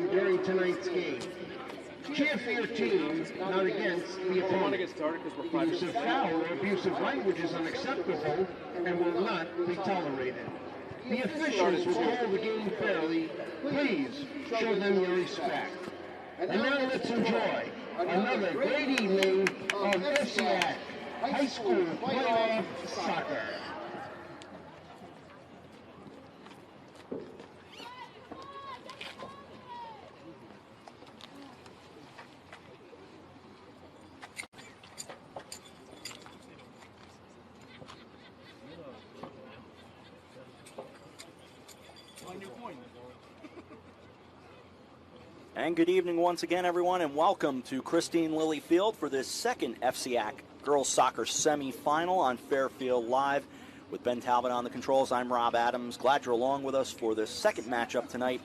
line during tonight's game. Cheer for your team, not against the opponent. Use of foul or abusive language is unacceptable and will not be tolerated. The officials will call the game fairly. Please show them your respect. And now let's enjoy another great evening of FCIAC High School Playoff Soccer. And good evening once again, everyone, and welcome to Christine Lilly Field for this second FCIAC Girls Soccer Semifinal on Fairfield Live. With Ben Talbot on the controls, I'm Rob Adams. Glad you're along with us for this second matchup tonight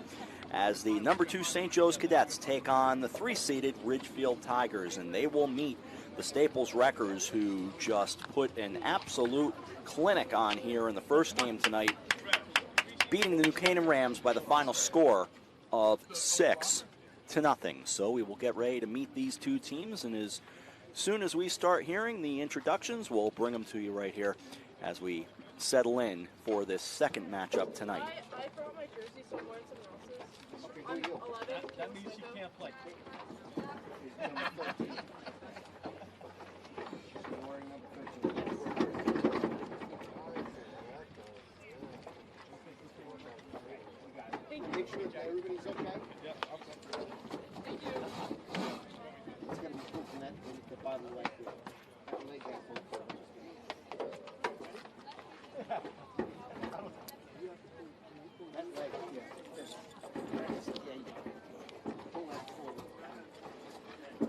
as the number 2 St. Joe's Cadets take on the 3-seeded Ridgefield Tigers, and they will meet the Staples Wreckers, who just put an absolute clinic on here in the first game tonight, beating the New Canaan Rams by the final score of 6-0. So we will get ready to meet these two teams, and as soon as we start hearing the introductions, we'll bring them to you right here as we settle in for this second matchup tonight. I brought my jersey, so I'm wearing someone else's. I'm 11. That means you can't play. Make sure that everybody's okay? Yeah, okay. Thank you. It's going to be cool from that the bottom right here. That leg back on the that leg, yeah. Yeah, you pull that forward. Do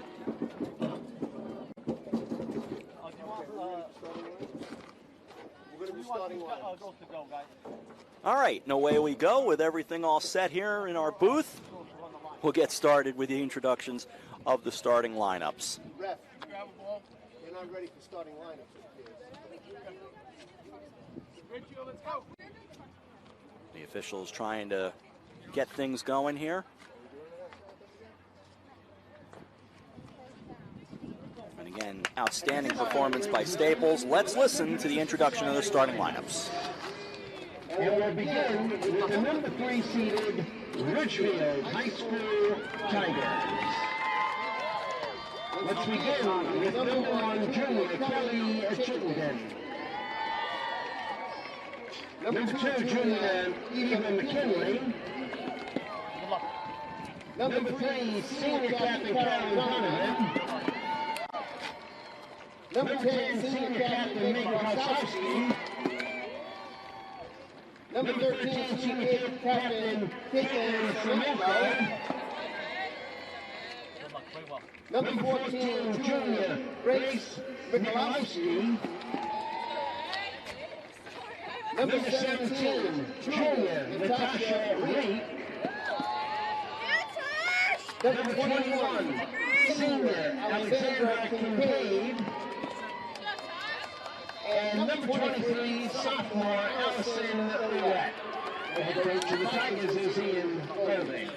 you want, We're going to be starting line. go to go, guys. All right, and away we go with everything all set here in our booth. We'll get started with the introductions of the starting lineups. Ref, grab a ball. You're not ready for starting lineups. Ridgefield, let's go. The officials trying to get things going here. And again, outstanding performance by Staples. Let's listen to the introduction of the starting lineups. And we'll begin with the number 3 seeded Ridgefield High School Tigers. Let's begin with number 1 junior Kelly Chittenden. Number 2 junior Eva McKinley. Number 3 senior captain Carolyn Donovan. Number 10 senior captain Megan Kosowski. Number 13, senior captain Caitlin Semenko. Number 14, junior Grace Mikulowski. Number 17, junior Natasha Reek. Number 21, senior Alexandra Kincaid. And number 23, sophomore Allison Lewett. The head coach of the Tigers is Ian Irving.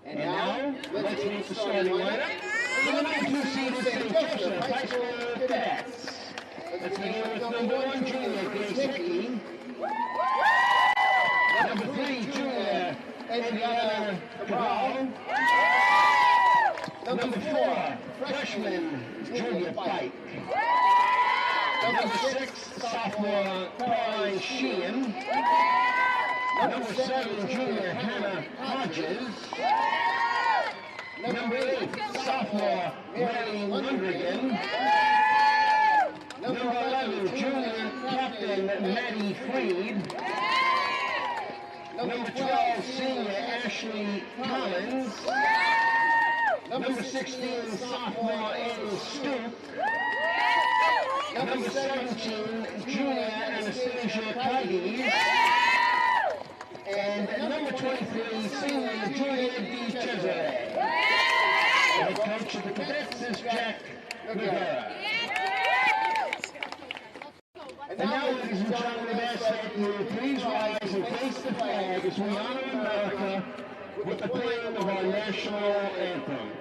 And now, let's meet the starting lineup for the number 2 seeded St. Joseph High School Cadets. Let's begin with number 1, junior Grace Hickey. Number 3, junior Adriana Cabral. Number 4, freshman Julia Pike. Number 6, sophomore Caroline Sheehan. Number 7, junior Hannah Hodges. Number 8, sophomore Mary Lundgren. Number 11, junior captain Maddie Freed. Number 12, senior Ashley Collins. Number 16, sophomore Annie Stoop. Number 17, junior Anastasia Kaides. And number 23, senior Julia D. Cesare. The coach of the cadets is Jack Rivera. And now, ladies and gentlemen, I've asked that you please rise and face the flag as we honor America with the playing of our national anthem.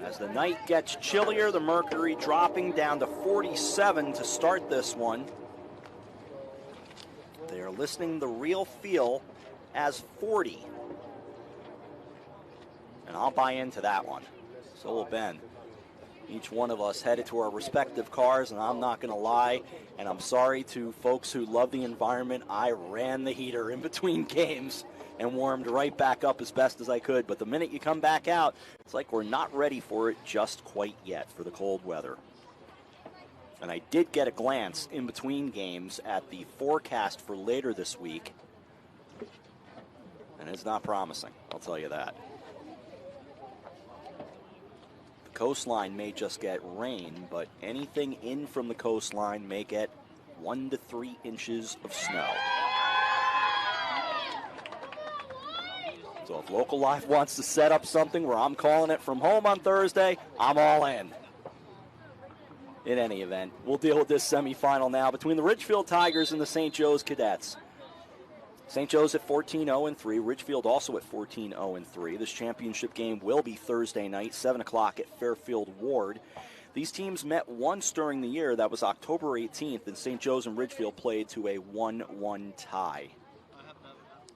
As the night gets chillier, the mercury dropping down to 47 to start this one. They are listing the real feel as 40. And I'll buy into that one. So will Ben. Each one of us headed to our respective cars, and I'm not going to lie, and I'm sorry to folks who love the environment, I ran the heater in between games and warmed right back up as best as I could. But the minute you come back out, it's like we're not ready for it just quite yet for the cold weather. And I did get a glance in between games at the forecast for later this week, and it's not promising, I'll tell you that. The coastline may just get rain, but anything in from the coastline may get 1 to 3 inches of snow. So if Local Live wants to set up something where I'm calling it from home on Thursday, I'm all in. In any event, we'll deal with this semifinal now between the Ridgefield Tigers and the St. Joe's Cadets. St. Joe's at 14-0-3, Ridgefield also at 14-0-3. This championship game will be Thursday night, 7 o'clock at Fairfield Ward. These teams met once during the year. That was October 18th, and St. Joe's and Ridgefield played to a 1-1 tie.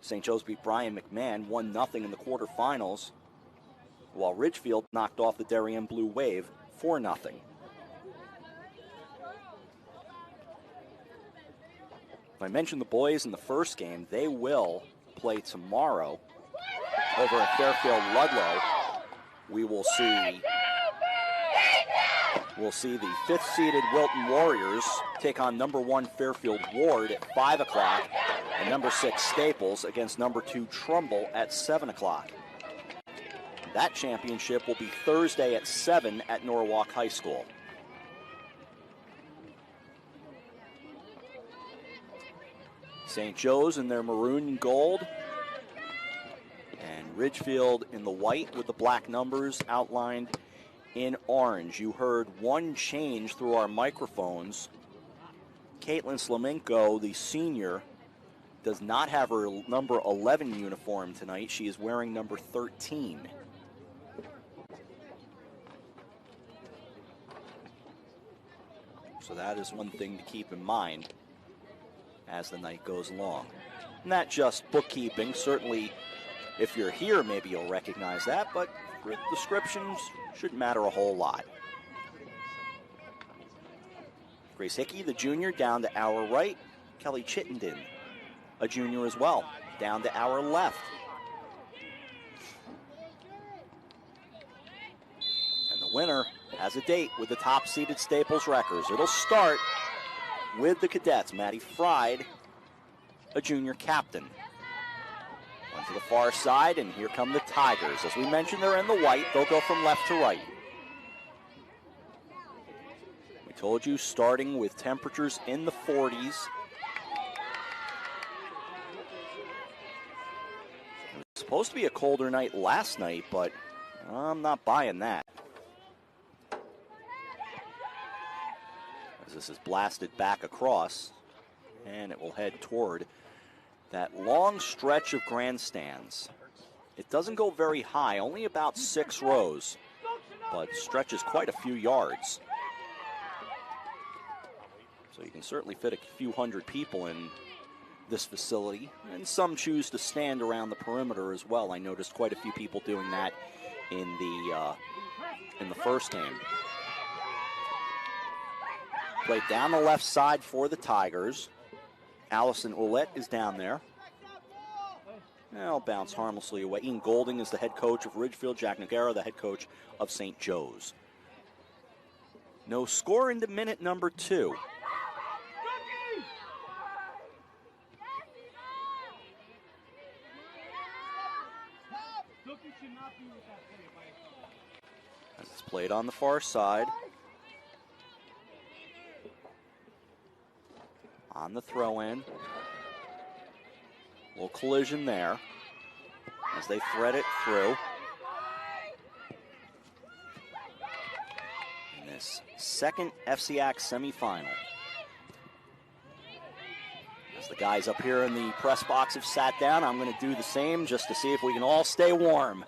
St. Joe's beat Brian McMahon 1-0 in the quarterfinals, while Ridgefield knocked off the Darien Blue Wave 4-0. I mentioned the boys in the first game. They will play tomorrow over at Fairfield Ludlow. We'll see the 5th-seeded Wilton Warriors take on number 1 Fairfield Ward at 5 o'clock, and number 6 Staples against number 2 Trumbull at 7 o'clock. That championship will be Thursday at 7 at Norwalk High School. St. Joe's in their maroon and gold, and Ridgefield in the white with the black numbers outlined in orange. You heard one change through our microphones. Caitlin Slaminko, the senior, does not have her number 11 uniform tonight. She is wearing number 13. So that is one thing to keep in mind as the night goes along. Not just bookkeeping. Certainly, if you're here, maybe you'll recognize that, but descriptions shouldn't matter a whole lot. Grace Hickey, the junior, down to our right. Kelly Chittenden, a junior as well, down to our left. And the winner has a date with the top-seeded Staples Wreckers. It'll start with the cadets. Maddie Fried, a junior captain. One to the far side, and here come the Tigers. As we mentioned, they're in the white. They'll go from left to right. We told you, starting with temperatures in the 40s. Supposed to be a colder night last night, but I'm not buying that. As this is blasted back across, and it will head toward that long stretch of grandstands. It doesn't go very high, only about 6 rows, but stretches quite a few yards. So you can certainly fit a few hundred people in this facility, and some choose to stand around the perimeter as well. I noticed quite a few people doing that in the first game. Played down the left side for the Tigers. Allison Ouellette is down there. I'll bounce harmlessly away. Ian Golding is the head coach of Ridgefield. Jack Noguera, the head coach of St. Joe's. No score into minute number 2. As it's played on the far side. On the throw-in. Little collision there as they thread it through. In this second FCIAC semifinal. As the guys up here in the press box have sat down, I'm going to do the same just to see if we can all stay warm.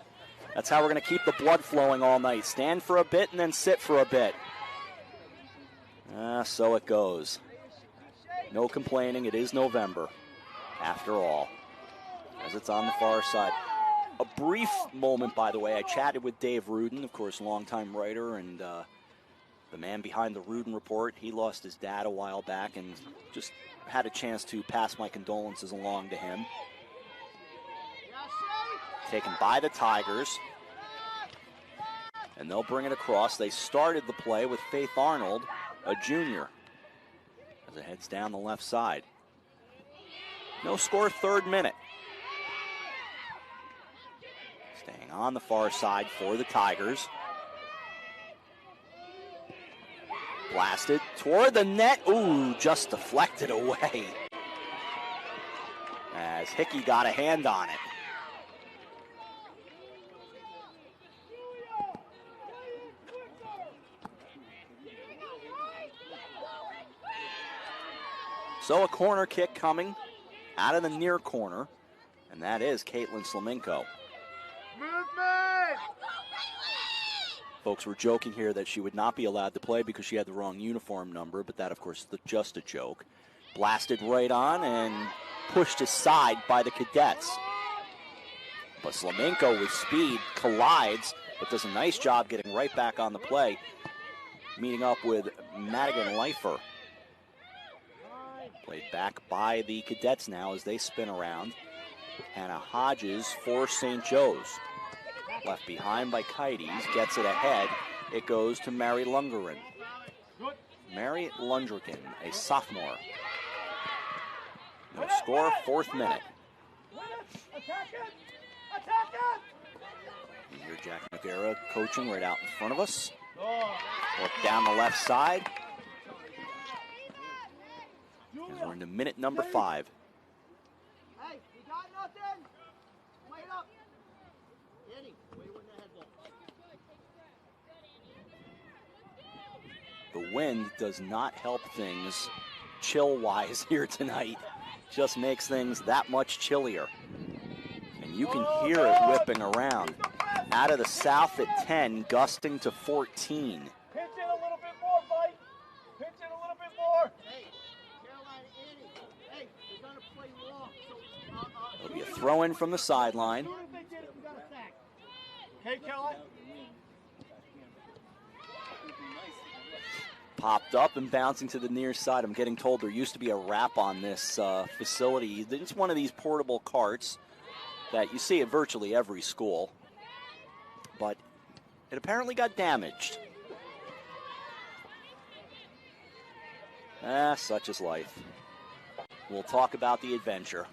That's how we're going to keep the blood flowing all night. Stand for a bit and then sit for a bit. So it goes. No complaining, it is November, after all, as it's on the far side. A brief moment, by the way, I chatted with Dave Rudin, of course, longtime writer and the man behind the Rudin Report. He lost his dad a while back and just had a chance to pass my condolences along to him. Taken by the Tigers, and they'll bring it across. They started the play with Faith Arnold, a junior, as it heads down the left side. No score, 3rd minute. Staying on the far side for the Tigers. Blasted toward the net. Ooh, just deflected away. As Hickey got a hand on it. So a corner kick coming out of the near corner, and that is Caitlin Slamenko. Movement! Folks were joking here that she would not be allowed to play because she had the wrong uniform number, but that, of course, is just a joke. Blasted right on and pushed aside by the cadets. But Slamenko with speed collides, but does a nice job getting right back on the play, meeting up with Madigan Leifer. Played back by the cadets now as they spin around. Hannah Hodges for St. Joe's. Left behind by Kites, gets it ahead. It goes to Mary Lundgren. Mary Lundgren, a sophomore. No score, 4th minute. You hear Jack Noguera coaching right out in front of us. Look down the left side. As we're into minute number 5. Hey, you got nothing? Wait up. Annie, wait with the head ball. The wind does not help things chill-wise here tonight. Just makes things that much chillier. And you can hear it whipping around. Out of the south at 10, gusting to 14. Pinch it a little bit more, Mike. Pinch it a little bit more. Hey, Caroline, Annie. Hey, we're going to play long. So, It'll be a throw-in from the sideline. as soon as they get it, we got a sack. Okay, Caroline? Popped up and bouncing to the near side. I'm getting told there used to be a wrap on this facility. It's one of these portable carts that you see at virtually every school. But it apparently got damaged. Such is life. We'll talk about the adventure.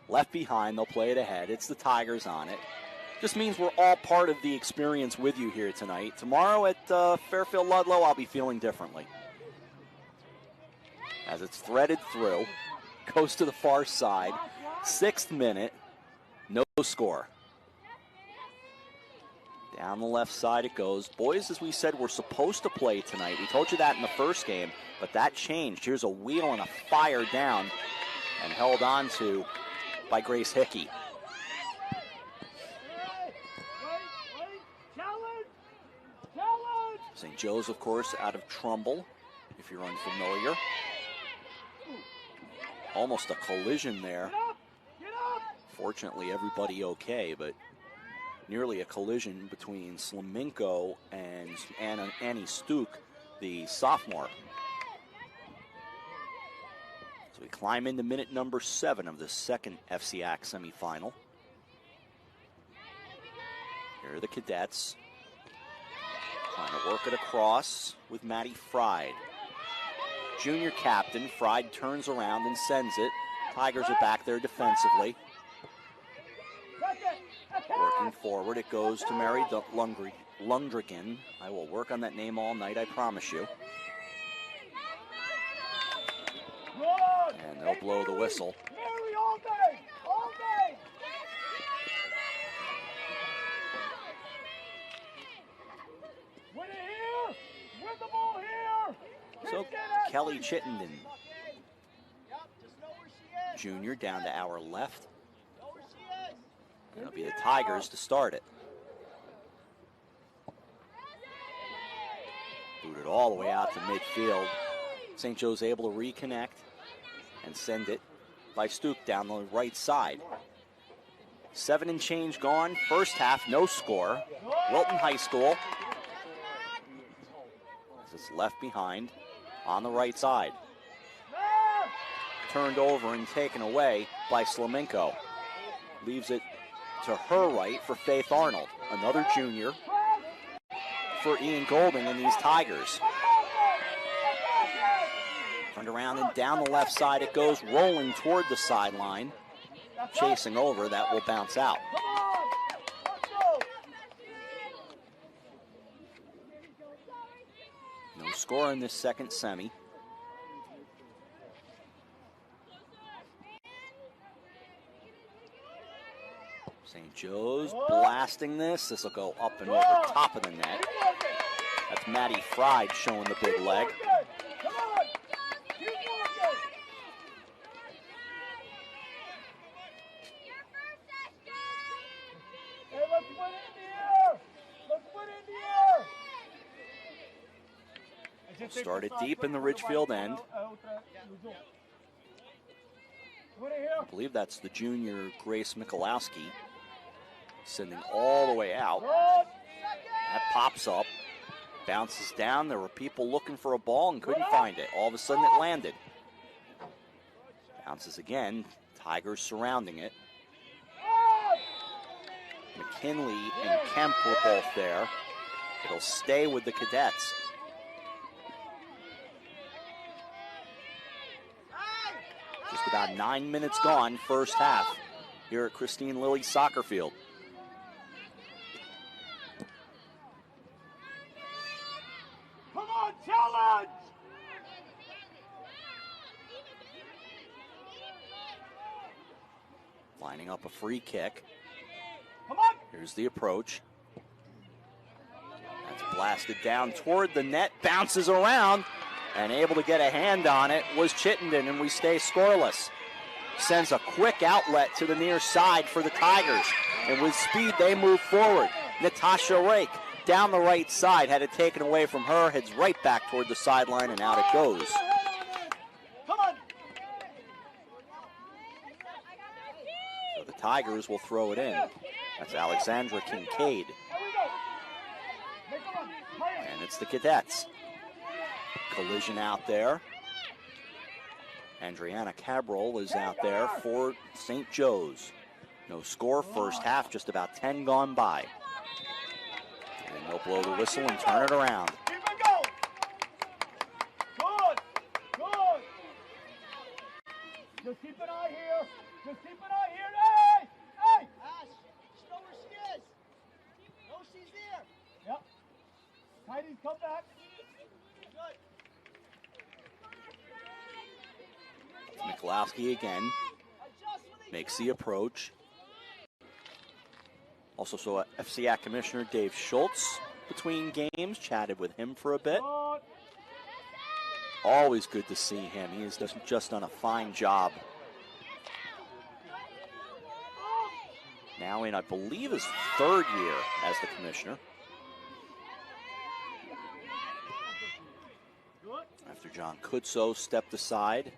Left behind, they'll play it ahead. It's the Tigers on it. Just means we're all part of the experience with you here tonight. Tomorrow at Fairfield Ludlow, I'll be feeling differently. As it's threaded through, goes to the far side. 6th minute, no score. Down the left side it goes. Boys, as we said, we're supposed to play tonight. We told you that in the first game, but that changed. Here's a wheel and a fire down and held on to by Grace Hickey. St. Joe's, of course, out of Trumbull, if you're unfamiliar. Almost a collision there. Fortunately, everybody okay, but nearly a collision between Slemenko and Annie Stuk, the sophomore. So we climb into minute number 7 of the second FCIAC semifinal. Here are the cadets trying to work it across with Maddie Fried. Junior captain, Fried turns around and sends it. Tigers are back there defensively. Working forward, it goes to Mary Lundrigan. I will work on that name all night, I promise you. And they'll blow the whistle. Mary, all day! All day! Win it here! Win the ball here! So Kelly Chittenden, junior, down to our left. It'll be the Tigers to start it. Booted all the way out to midfield. St. Joe's able to reconnect and send it by Stuk down the right side. 7 and change gone. First half, no score. Wilton High School, as it's left behind on the right side. Turned over and taken away by Slemenko. Leaves it to her right for Faith Arnold, another junior for Ian Golding and these Tigers. Turned around and down the left side it goes, rolling toward the sideline. Chasing over, that will bounce out. No score in this second semi. St. Joe's blasting this. This will go up and over top of the net. That's Maddie Fried showing the big leg. Started deep in the Ridgefield end. I believe that's the junior Grace Michalowski. Sending all the way out. That pops up, bounces down. There were people looking for a ball and couldn't find it. All of a sudden it landed. Bounces again. Tigers surrounding it. McKinley and Kemp were both there. It'll stay with the cadets. Just about 9 minutes gone, first half, here at Christine Lilly Soccer Field. Come on, challenge! Lining up a free kick. Come on! Here's the approach. That's blasted down toward the net, bounces around, and able to get a hand on it was Chittenden, and we stay scoreless. Sends a quick outlet to the near side for the Tigers, and with speed they move forward. Natasha Rake down the right side, had it taken away from her, heads right back toward the sideline, and out it goes. Come on! So the Tigers will throw it in. That's Alexandra Kincaid. And it's the Cadets. Collision out there. Andriana Cabral is out there for St. Joe's. No score, first half, just about 10 gone by. And they'll blow the whistle and turn it around. Keep it going! Good! Good! Just keep an eye here. Just keep an eye here. Hey! Hey! Ash, just know where she is. Know she's there. Yep. Tidies, come back. Good. Michalowski again. Makes the approach. Also saw FCIAC Commissioner Dave Schultz between games, chatted with him for a bit. Always good to see him. He has just done a fine job. Now in, I believe, his third year as the commissioner. After John Kutso stepped aside.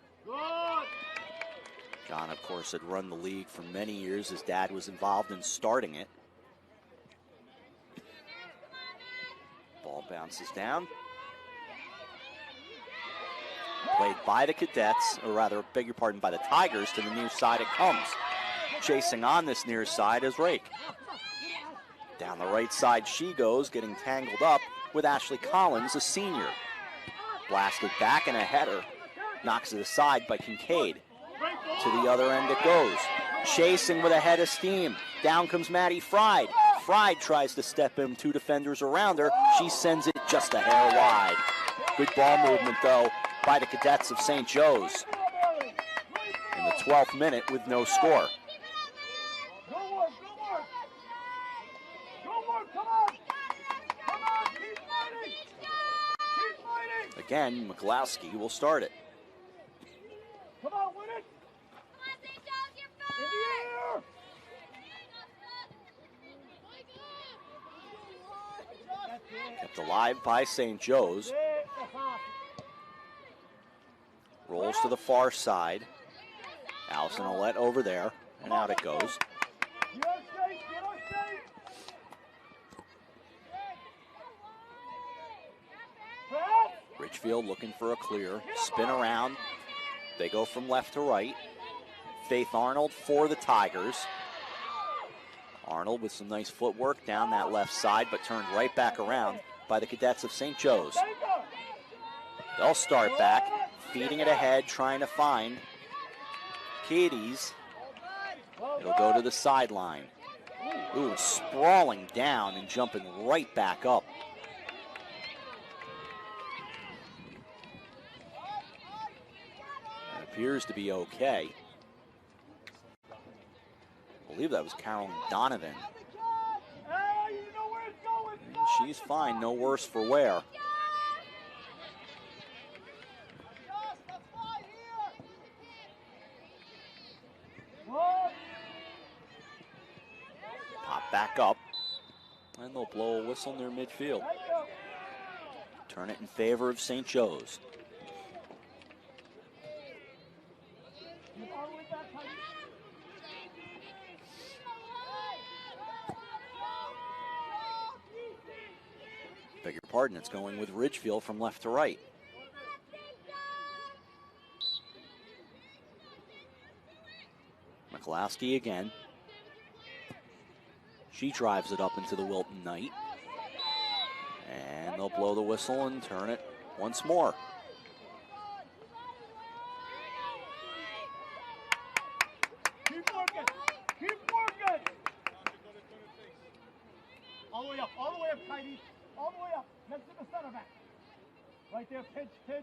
John, of course, had run the league for many years. His dad was involved in starting it. Ball bounces down. Played by the Cadets, or rather, beg your pardon, by the Tigers. To the near side it comes. Chasing on this near side is Rake. Down the right side she goes, getting tangled up with Ashley Collins, a senior. Blasted back and a header. Knocks it aside by Kincaid. To the other end it goes. Chasing with a head of steam. Down comes Maddie Fried. Fried tries to step in, two defenders around her. She sends it just a hair wide. Good ball movement, though, by the Cadets of St. Joe's. In the 12th minute with no score. Again, McLowski will start it. Come on, win it! In the air! Kept alive by St. Joe's. Rolls to the far side. Allison Ouellette over there, and out it goes. Ridgefield looking for a clear. Spin around. They go from left to right. Faith Arnold for the Tigers. Arnold with some nice footwork down that left side, but turned right back around by the Cadets of St. Joe's. They'll start back, feeding it ahead, trying to find Katie's. It'll go to the sideline. Ooh, sprawling down and jumping right back up. That appears to be okay. I believe that was Carolyn Donovan. And she's fine, no worse for wear. Pop back up, and they'll blow a whistle near midfield. Turn it in favor of St. Joe's. Beg your pardon, it's going with Ridgefield from left to right. McLowski again. She drives it up into the Wilton Knight. And they'll blow the whistle and turn it once more. Keep working. Keep working. All the way up, Tidy. All the way up, next to the center back. Right there, pinch. Tuck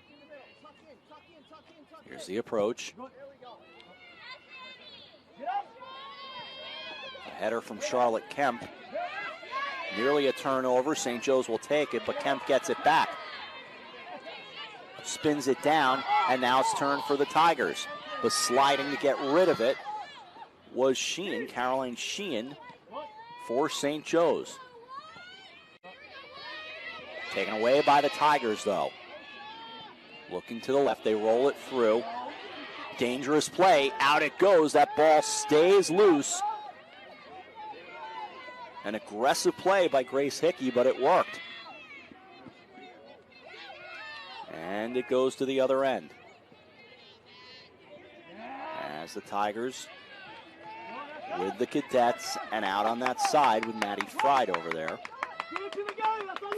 in the middle, tuck in. Here's the approach. Good. There we go. Get up. A header from Charlotte Kemp. Nearly a turnover. St. Joe's will take it, but Kemp gets it back. Spins it down, and now it's turned for the Tigers. But sliding to get rid of it was Sheehan, Caroline Sheehan, for St. Joe's. Taken away by the Tigers, though. Looking to the left, they roll it through. Dangerous play, out it goes. That ball stays loose. An aggressive play by Grace Hickey, but it worked. And it goes to the other end. As the Tigers with the Cadets, and out on that side with Maddie Fried over there.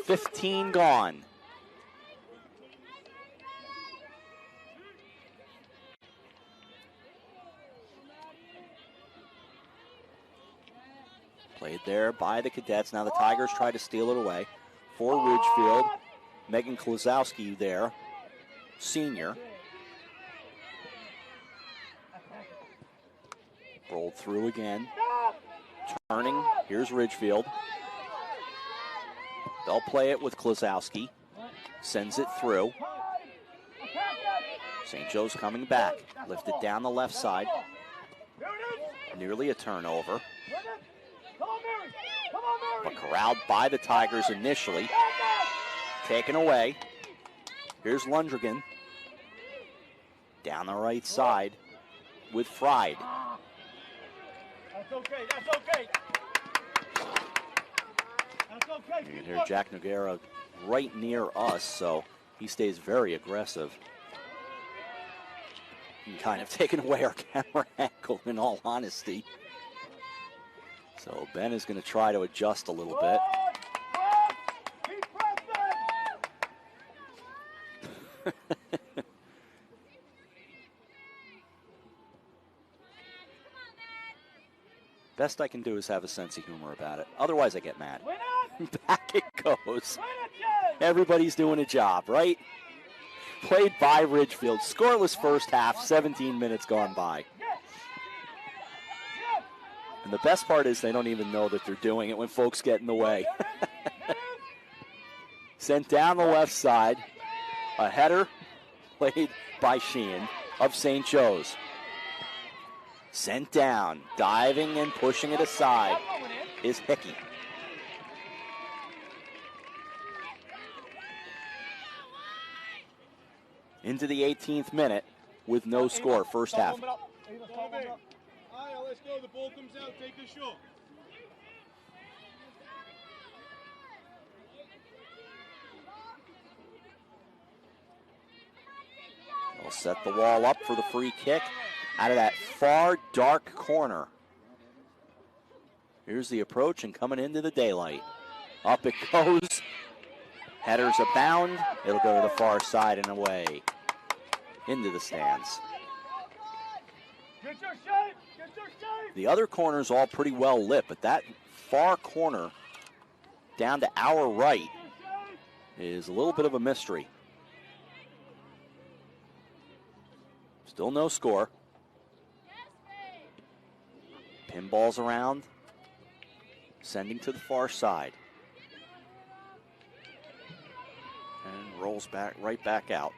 15 gone. Played there by the Cadets. Now the Tigers try to steal it away. For Ridgefield, Megan Klazowski there, senior. Rolled through again. Turning, here's Ridgefield. They'll play it with Klosowski. Sends it through. St. Joe's coming back. Lifted down the left side. Nearly a turnover. But corralled by the Tigers initially. Taken away. Here's Lundrigan. Down the right side with Fried. That's okay, that's okay. That's okay. You can hear Jack Noguera right near us, so he stays very aggressive. And kind of taking away our camera angle, in all honesty. So Ben is going to try to adjust a little bit. Best I can do is have a sense of humor about it. Otherwise, I get mad. Back it goes. Everybody's doing a job, right? Played by Ridgefield. Scoreless first half, 17 minutes gone by. And the best part is they don't even know that they're doing it when folks get in the way. Sent down the left side. A header played by Sheehan of St. Joe's. Sent down, diving and pushing it aside is Hickey. Into the 18th minute with no score, first half. Let's go. The ball comes out. Take the shot. They'll set the wall up for the free kick out of that far dark corner. Here's the approach and coming into the daylight. Up it goes. Headers abound. It'll go to the far side and away. Into the stands. Get your shape! Get your shape! The other corner's all pretty well lit, but that far corner down to our right is a little bit of a mystery. Still no score. Pinballs around. Sending to the far side. And rolls back right back out.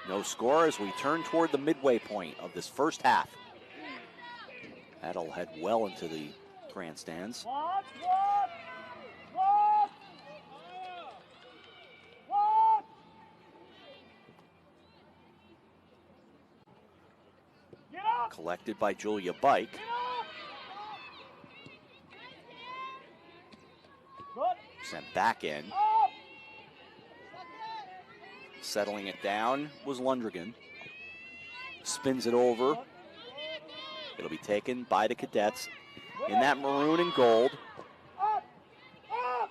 No score as we turn toward the midway point of this first half. That'll head well into the grandstands. Watch! Get up! Collected by Julia Bike. Good. Sent back in. Up! Settling it down was Lundrigan. Spins it over. It'll be taken by the Cadets in that maroon and gold. Up! Up!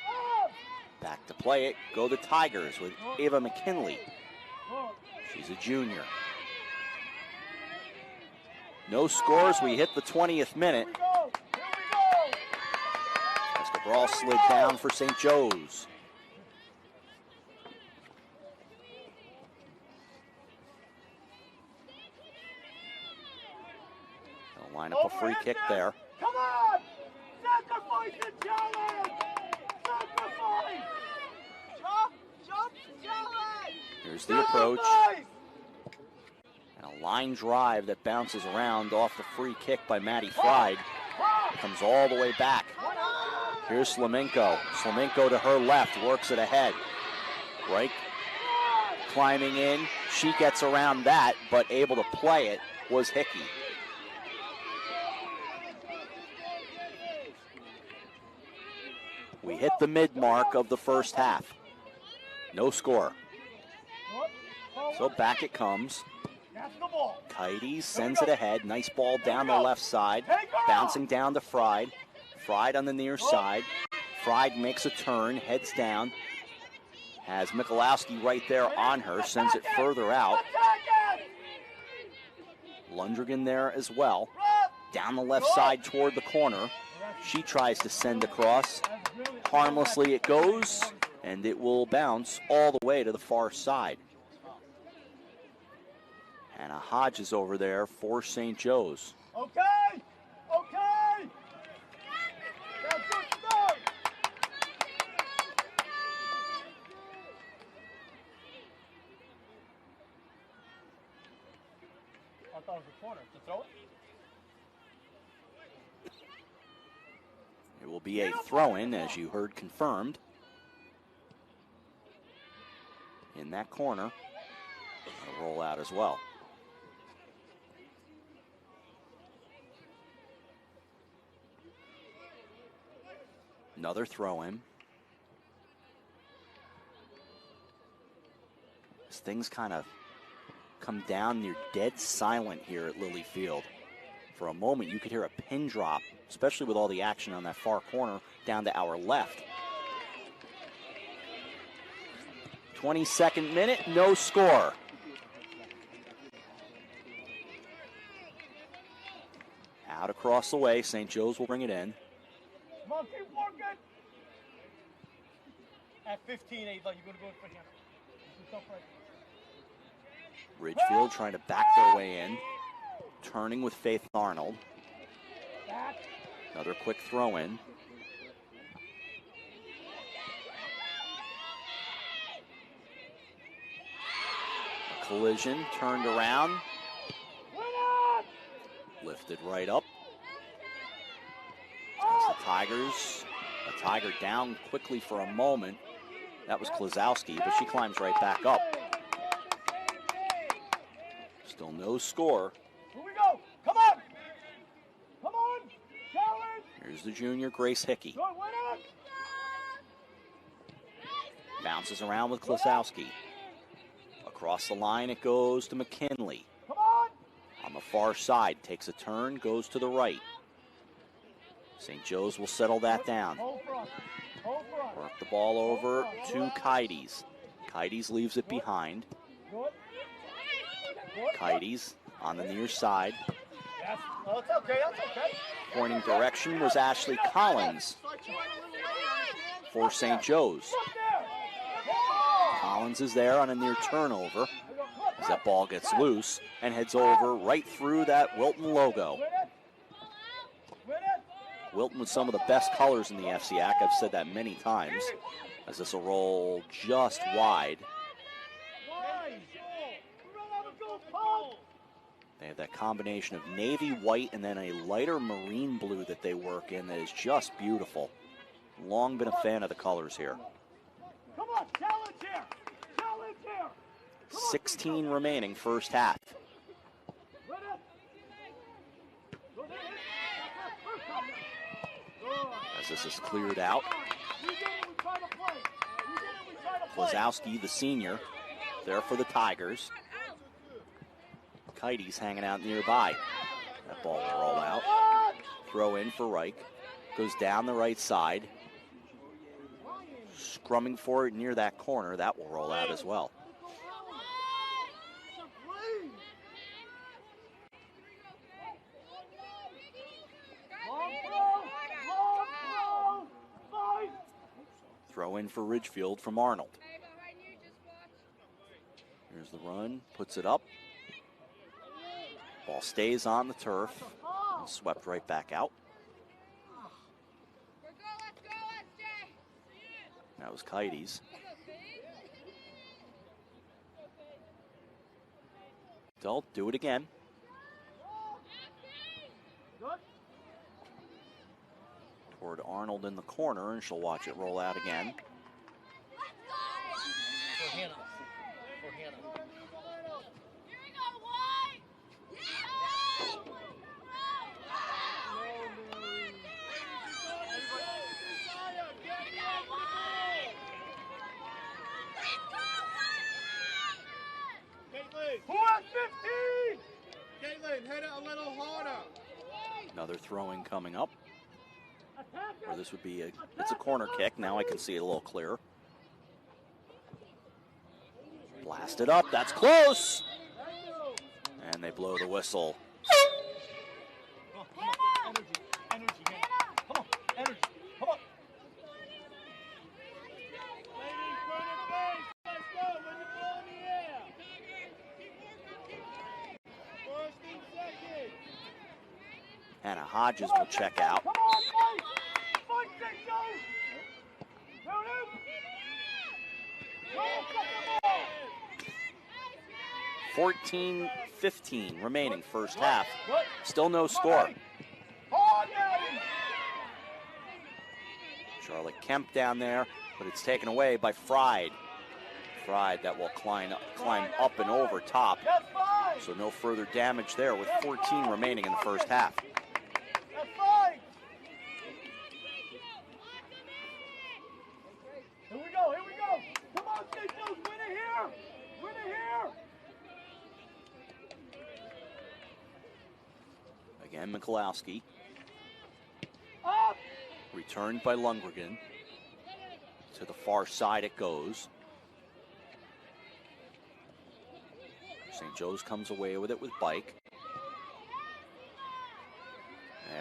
Up! Back to play it. Go the Tigers with Ava McKinley. She's a junior. No scores. We hit the 20th minute. Here we go! Here we go! As Cabral slid down for St. Joe's. They'll line up a free kick there. Come on! Sacrifice the challenge! Sacrifice! Jump, challenge! Here's the approach. And a line drive that bounces around off the free kick by Maddie Fried. Comes all the way back. Here's Slamenko. Slamenko to her left, works it ahead. Right, climbing in. She gets around that, but able to play it was Hickey. We hit the mid-mark of the first half. No score. So back it comes. Tidy sends it ahead. Nice ball down the left side. Bouncing down to Fried. Fried on the near side. Fried makes a turn, heads down. Has Michalowski right there on her. Sends it further out. Lundrigan there as well. Down the left side toward the corner. She tries to send across. Harmlessly it goes. and it will bounce all the way to the far side. Hannah Hodges over there for St. Joe's. Okay! Okay! That's good start! I thought it was a corner. To throw it? It will be a throw-in, as you heard confirmed. In that corner. A roll out as well. Another throw-in. As things kind of come down, you're dead silent here at Lilly Field. For a moment, you could hear a pin drop, especially with all the action on that far corner down to our left. 22nd minute, no score. Out across the way, St. Joe's will bring it in. Come on, keep working! At 15, Ava, you're going to go for him. Ridgefield trying to back their way in. Turning with Faith Arnold. Another quick throw in. A collision, turned around. Lifted right up. As the Tigers, a Tiger down quickly for a moment. That was Klazowski, but she climbs right back up. Still no score. Here we go. Come on. Come on. Challenge. Here's the junior, Grace Hickey. Good, win it. Bounces around with Klazowski. Across the line it goes to McKinley. Come on. On the far side, takes a turn, goes to the right. St. Joe's will settle that down. Hold front. Hold front. Work the ball over to Kites. Kites leaves it behind. Good. Good. Kites on the near side. Yes. Oh, it's okay. That's okay. Pointing direction was Ashley Collins for St. Joe's. Look there. Collins is there on a near turnover as that ball gets loose and heads over right through that Wilton logo. Win it. Win it. Wilton with some of the best colors in the FCIAC. I've said that many times, as this will roll just wide. They have that combination of navy white and then a lighter marine blue that they work in that is just beautiful. Long been a fan of the colors here. Come on, challenge here. Challenge here. 16 remaining first half. Win it. Go there. First time now. As this is cleared out. We did it, we try to play. We did it, we try to play. Klazowski, the senior, there for the Tigers. Kites hanging out nearby. That ball will roll out. Throw in for Reich. Goes down the right side. Scrumming for it near that corner. That will roll out as well. Throw in for Ridgefield from Arnold. Here's the run. Puts it up. Ball stays on the turf and swept right back out. That was Kites. They'll do it again. Toward Arnold in the corner, and she'll watch it roll out again. For Hannah. For Hannah. Who has 15? Caitlin, hit it a little harder. Another throwing coming up. Or this would be it's a corner kick. Now I can see it a little clearer. Blast it up. That's close. And they blow the whistle. Energy. Energy. Come on. Energy. Come on. Hannah Hodges will check out. Come on, fight! Fight, St. Joe! Down in! 14-15 remaining first half. Still no score. Charlotte Kemp down there, but it's taken away by Fried. Fried that will climb up and over top. So no further damage there with 14 remaining in the first half. Here we go, here we go. Come on, St. Joe's, win it here. Win it here. Again, Mikulowski. Up. Returned by Lundgren. To the far side it goes. St. Joe's comes away with it with Bike.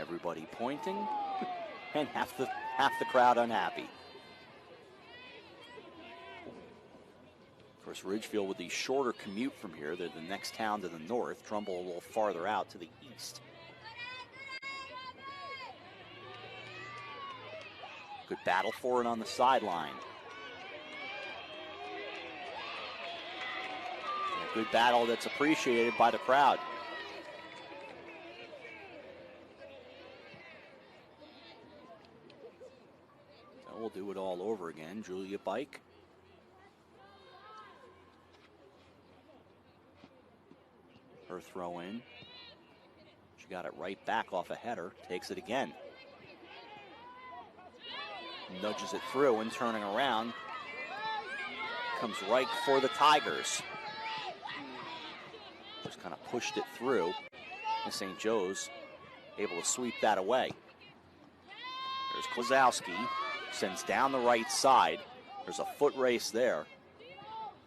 Everybody pointing, and half the crowd unhappy. Of course, Ridgefield with the shorter commute from here. They're the next town to the north. Trumbull a little farther out to the east. Good battle for it on the sideline. A good battle that's appreciated by the crowd. So we'll do it all over again. Julia Bike. Her throw in. She got it right back off a header. Takes it again. Nudges it through and turning around. Comes right for the Tigers. Just kind of pushed it through. And St. Joe's able to sweep that away. There's Klazowski. Sends down the right side. There's a foot race there.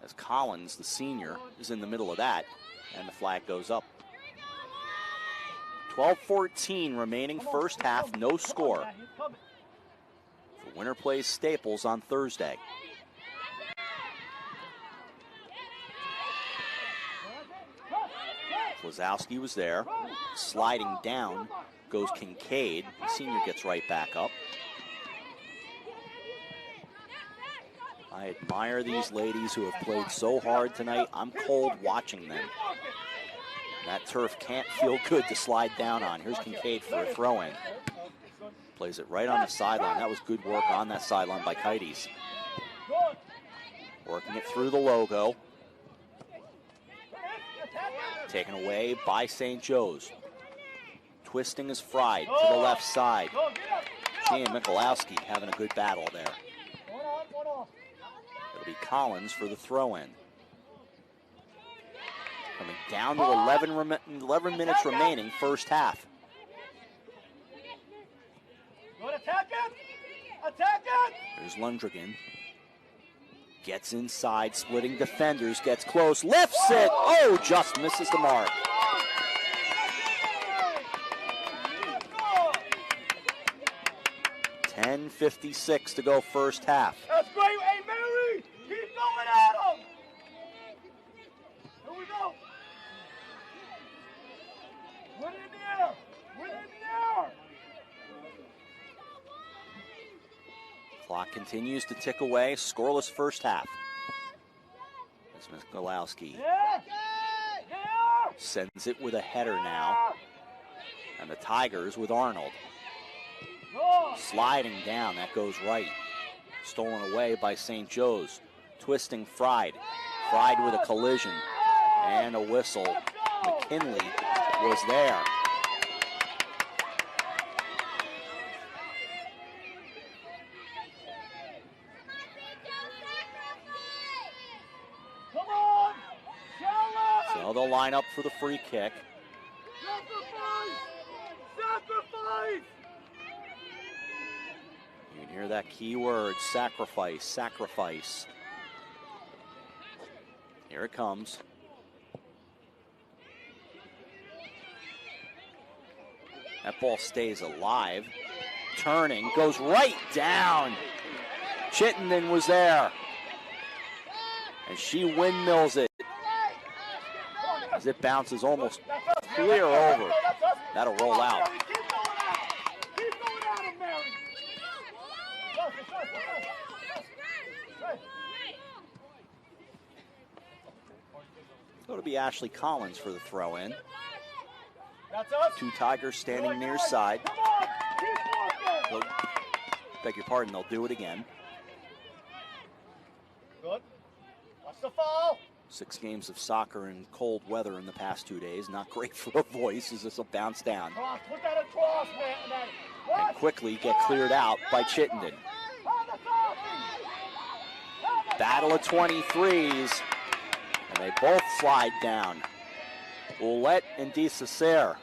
As Collins, the senior, is in the middle of that. And the flag goes up. 12-14 remaining first half, no score. The winner plays Staples on Thursday. Klazowski was there. Sliding down goes Kincaid. The senior gets right back up. I admire these ladies who have played so hard tonight. I'm cold watching them. That turf can't feel good to slide down on. Here's Kincaid for a throw-in. Plays it right on the sideline. That was good work on that sideline by Kites. Working it through the logo. Taken away by St. Joe's. Twisting is Fried to the left side. She and Mikulowski having a good battle there. It'll be Collins for the throw-in. Coming down to 11 minutes remaining, first half. Attack it! Attack it! There's Lundgren. Gets inside, splitting defenders, gets close, lifts it! Oh, just misses the mark. $10:56 to go first half. That's great. Hey, Mary! Keep going at him! Here we go. Win it in the air! Win it in the air! Clock continues to tick away. Scoreless first half. That's Mikulowski. Sends it with a header now. And the Tigers with Arnold. Sliding down, that goes right. Stolen away by St. Joe's. Twisting Fried. Fried with a collision. And a whistle. McKinley was there. So they'll line up for the free kick. Sacrifice! Sacrifice! You can hear that key word, sacrifice, sacrifice. Here it comes. That ball stays alive. Turning, goes right down. Chittenden was there. And she windmills it. As it bounces almost clear over. That'll roll out. So it'll be Ashley Collins for the throw in. That's us. Two Tigers standing near side. Come on. Keep working. Beg your pardon, they'll do it again. Good. Watch the foul. 6 games of soccer in cold weather in the past 2 days. Not great for a voice as this will bounce down. Cross. Put that across, man. And quickly get cleared out by Chittenden. Battle of 23s. And they both slide down. Ouellette and DeCesare.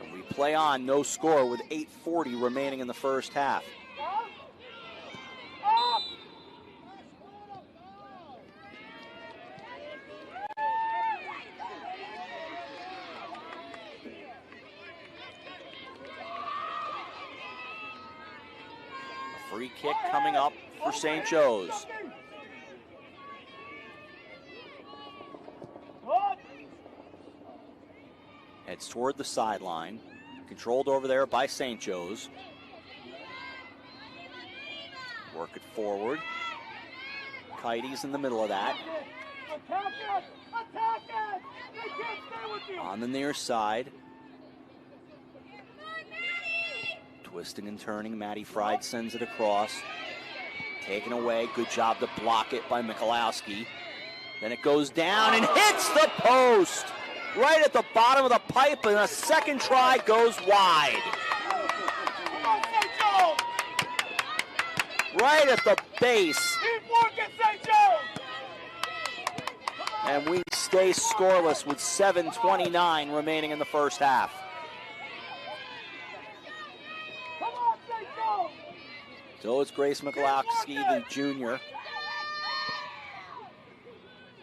And we play on, no score with 8:40 remaining in the first half. A free kick coming up for St. Joe's. Heads toward the sideline. Controlled over there by St. Joe's. Work it forward. Kitey's in the middle of that. On the near side. Twisting and turning. Maddie Fried sends it across. Taken away. Good job to block it by Michalowski. Then it goes down and hits the post. Right at the bottom of the pipe, and a second try goes wide. Right at the base. And we stay scoreless with 7:29 remaining in the first half. So it's Grace Michalowski, the junior.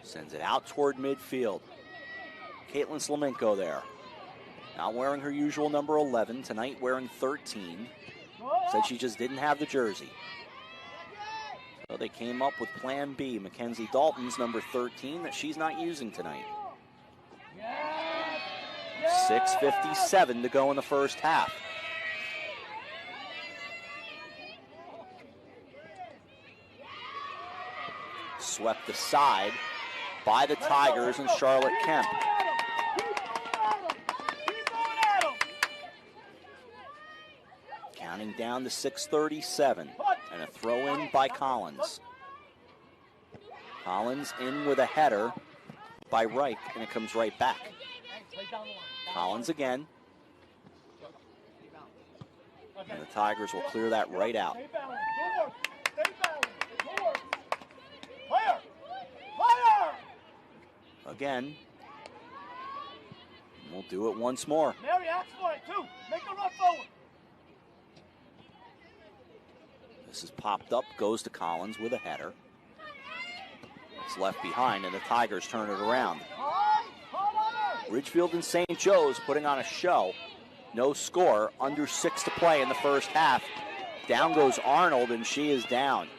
Sends it out toward midfield. Caitlin Slaminko there. Not wearing her usual number 11. Tonight wearing 13. Said she just didn't have the jersey. So they came up with plan B. Mackenzie Dalton's number 13 that she's not using tonight. 6:57 to go in the first half. Swept aside by the Tigers and Charlotte Kemp. Counting down to 6:37, and a throw in by Collins. Collins in with a header by Reich, and it comes right back. Collins again. And the Tigers will clear that right out. Again. We'll do it once more. Mary, ask for it too. Make a run forward. This is popped up, goes to Collins with a header. It's left behind, and the Tigers turn it around. Ridgefield and St. Joe's putting on a show. No score, under 6 to play in the first half. Down goes Arnold, and she is down.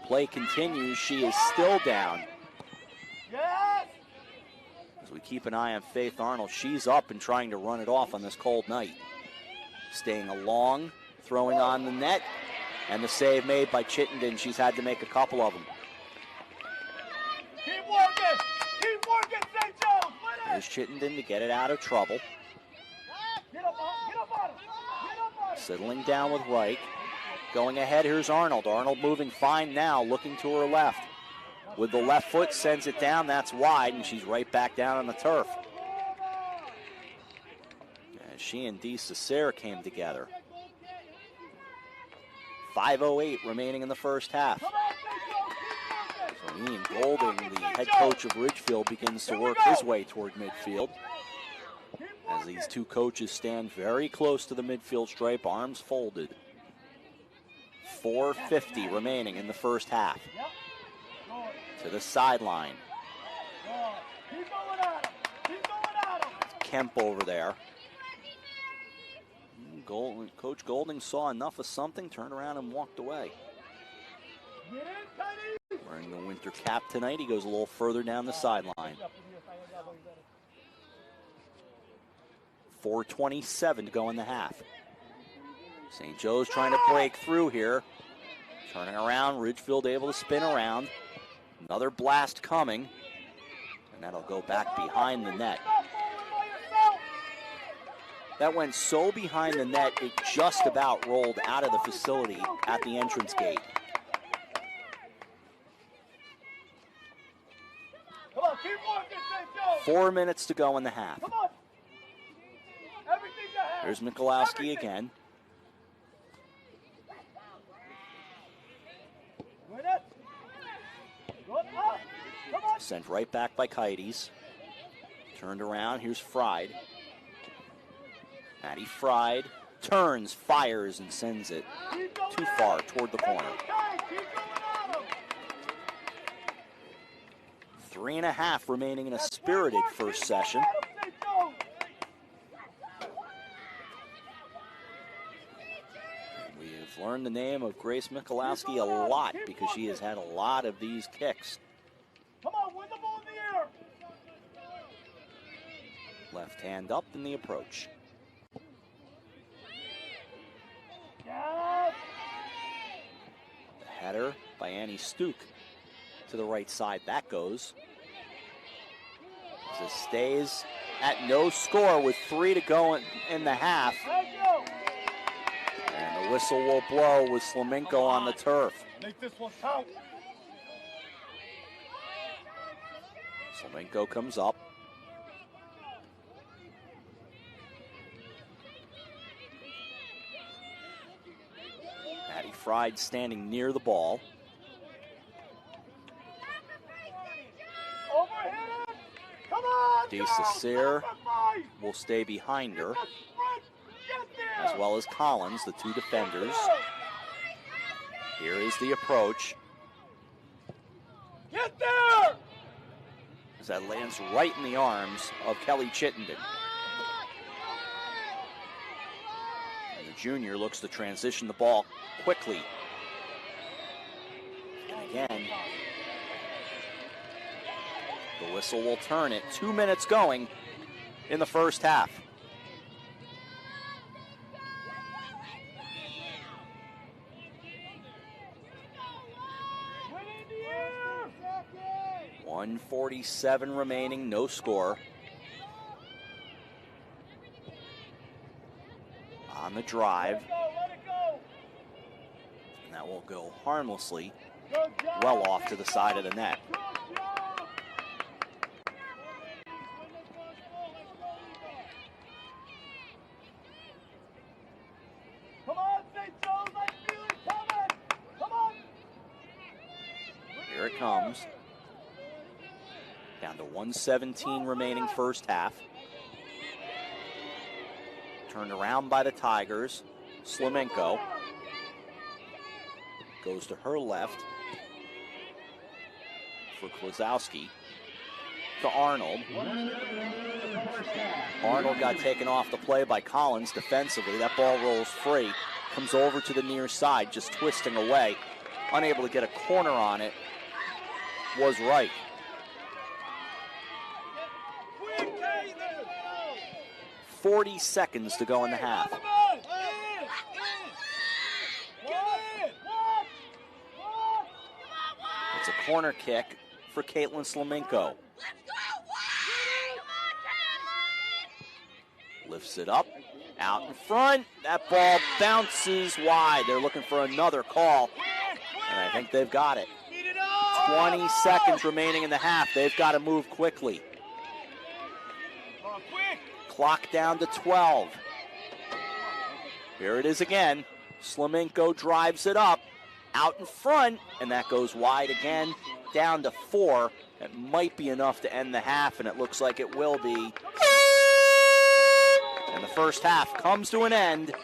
Play continues, she is still down. As we keep an eye on Faith Arnold, she's up and trying to run it off on this cold night. Staying along, throwing on the net, and the save made by Chittenden. She's had to make a couple of them. Keep working, St. Joe's. Here's Chittenden to get it out of trouble. Get up on it. Settling down with Reich. Going ahead, here's Arnold. Arnold moving fine now, looking to her left. With the left foot, sends it down, that's wide, and she's right back down on the turf. And she and DeCesare came together. 5:08 remaining in the first half. So Ian Golding, the head coach of Ridgefield, begins to work his way toward midfield. As these two coaches stand very close to the midfield stripe, arms folded. 4:50 remaining in the first half. To the sideline. Kemp over there. Coach Golding saw enough of something, turned around and walked away. Wearing the winter cap tonight, he goes a little further down the sideline. 4:27 to go in the half. St. Joe's trying to break through here. Turning around, Ridgefield able to spin around. Another blast coming. And that'll go back behind the net. That went so behind the net, it just about rolled out of the facility at the entrance gate. Come on, keep working, St. Joe. 4 minutes to go in the half. Come on. Everything you have. Here's Mikulowski again. Win it. Go up. Come on. Sent right back by Kites. Turned around, here's Fried. Matty Fried turns, fires, and sends it too far toward the corner. 3.5 remaining in a spirited first session. We've learned the name of Grace Mikulowski a lot because she has had a lot of these kicks. Come on, win the ball in the air. Left hand up in the approach. Yes. The header by Annie Stuck to the right side. That goes. As it stays at no score with 3 to go in the half. And the whistle will blow with Slamenko on the turf. Make this one count. Slamenko comes up. Matty Fried standing near the ball. Overhit it. Come on. DeCicere will stay behind her, as well as Collins, the two defenders. Here is the approach. Get there. As that lands right in the arms of Kelly Chittenden. And the junior looks to transition the ball quickly. And again, the whistle will turn it. 2 minutes going in the first half. Winning the air. 1:47 remaining, no score. On the drive. Let it go. And that will go harmlessly Good job. well off to the side of the net. Good job. Come on, St. Joe's. I feel it coming. Come on. Here it comes. Down to 1:17 remaining first half. Turned around by the Tigers. Slamenko goes to her left for Klazowski. To Arnold. Arnold got taken off the play by Collins defensively. That ball rolls free. Comes over to the near side, just twisting away. Unable to get a corner on it. Was right. 40 seconds to go in the half. It's a corner kick for Caitlin Slamenko. Lifts it up, out in front. That ball bounces wide. They're looking for another call, and I think they've got it. 20 seconds remaining in the half. They've got to move quickly. Clock down to 12. Here it is again. Slamenko drives it up, out in front, and that goes wide again, down to 4. It might be enough to end the half, and it looks like it will be. And the first half comes to an end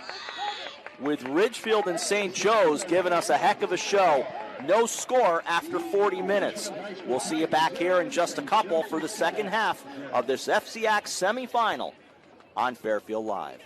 with Ridgefield and St. Joe's giving us a heck of a show. No score after 40 minutes. We'll see you back here in just a couple for the second half of this FCIAC semifinal on Fairfield Live.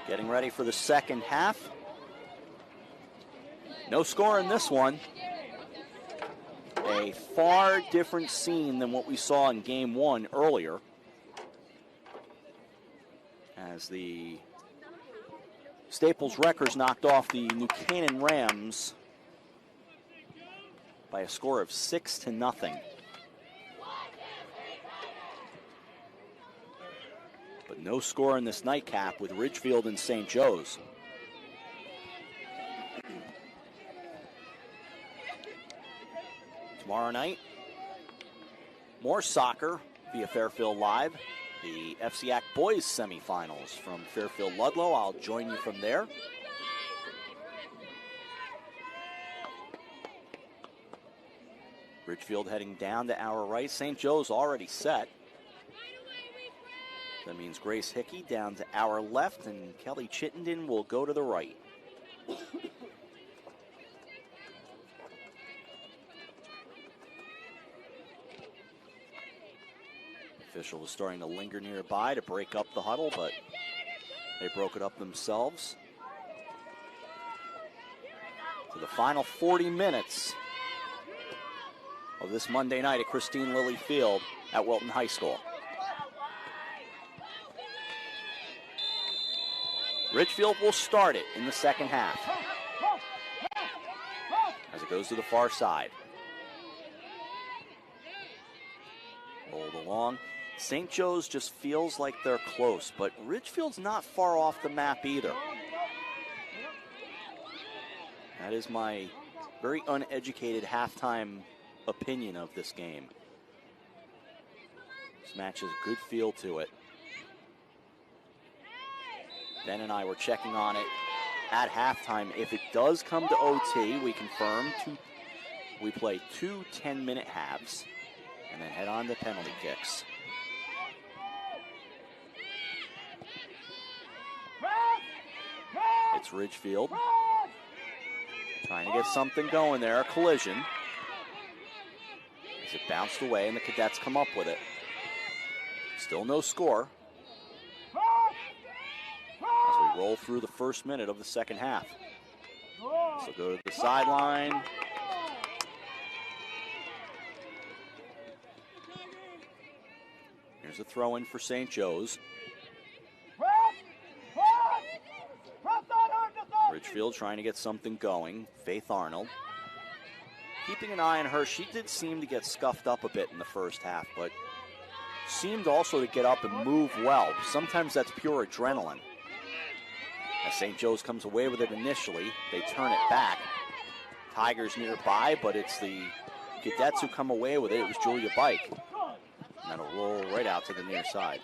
Getting ready for the second half. No score in this one. A far different scene than what we saw in game one earlier, as the Staples Wreckers knocked off the New Canaan Rams by a score of 6-0. But no score in this nightcap with Ridgefield and St. Joe's. Tomorrow night, more soccer via Fairfield Live. The FCIAC boys semifinals from Fairfield Ludlow. I'll join you from there. Ridgefield heading down to our right. St. Joe's already set. That means Grace Hickey down to our left, and Kelly Chittenden will go to the right. Official was starting to linger nearby to break up the huddle, but they broke it up themselves. To the final 40 minutes of this Monday night at Christine Lilly Field at Wilton High School. Ridgefield will start it in the second half as it goes to the far side. Rolled along. St. Joe's just feels like they're close, but Ridgefield's not far off the map either. That is my very uneducated halftime opinion of this game. This match has a good feel to it. Ben and I were checking on it at halftime. If it does come to OT, we confirm we play 2 10-minute halves and then head on to penalty kicks. It's Ridgefield trying to get something going there. A collision as it bounced away and the Cadets come up with it. Still no score as we roll through the first minute of the second half. So go to the sideline. Here's a throw in for St. Joe's. Ridgefield trying to get something going. Faith Arnold. Keeping an eye on her. She did seem to get scuffed up a bit in the first half, but seemed also to get up and move well. Sometimes that's pure adrenaline. As St. Joe's comes away with it initially, they turn it back. Tigers nearby, but it's the Cadets who come away with it. It was Julia Bike. And that'll roll right out to the near side.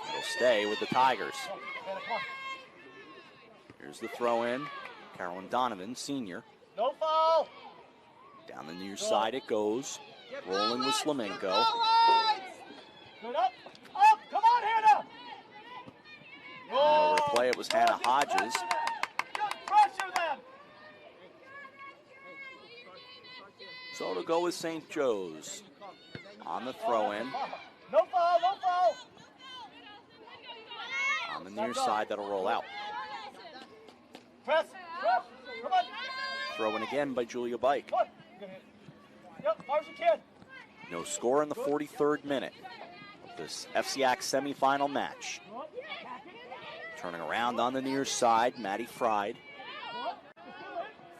It'll stay with the Tigers. Here's the throw in. Carolyn Donovan, senior. No foul. Down the near side it goes. Rolling with Flamenco. Good up. Up. Come on, Hannah. Over to play, it was Hannah Hodges. Good pressure them. So to go with St. Joe's on the throw in. No foul, no foul. On the near side, that'll roll out. Press, press. Come on. Throw in again by Julia Bike. Yep, hard as you can. No score in the 43rd minute of this FCIAC semifinal match. Turning around on the near side, Maddie Fried.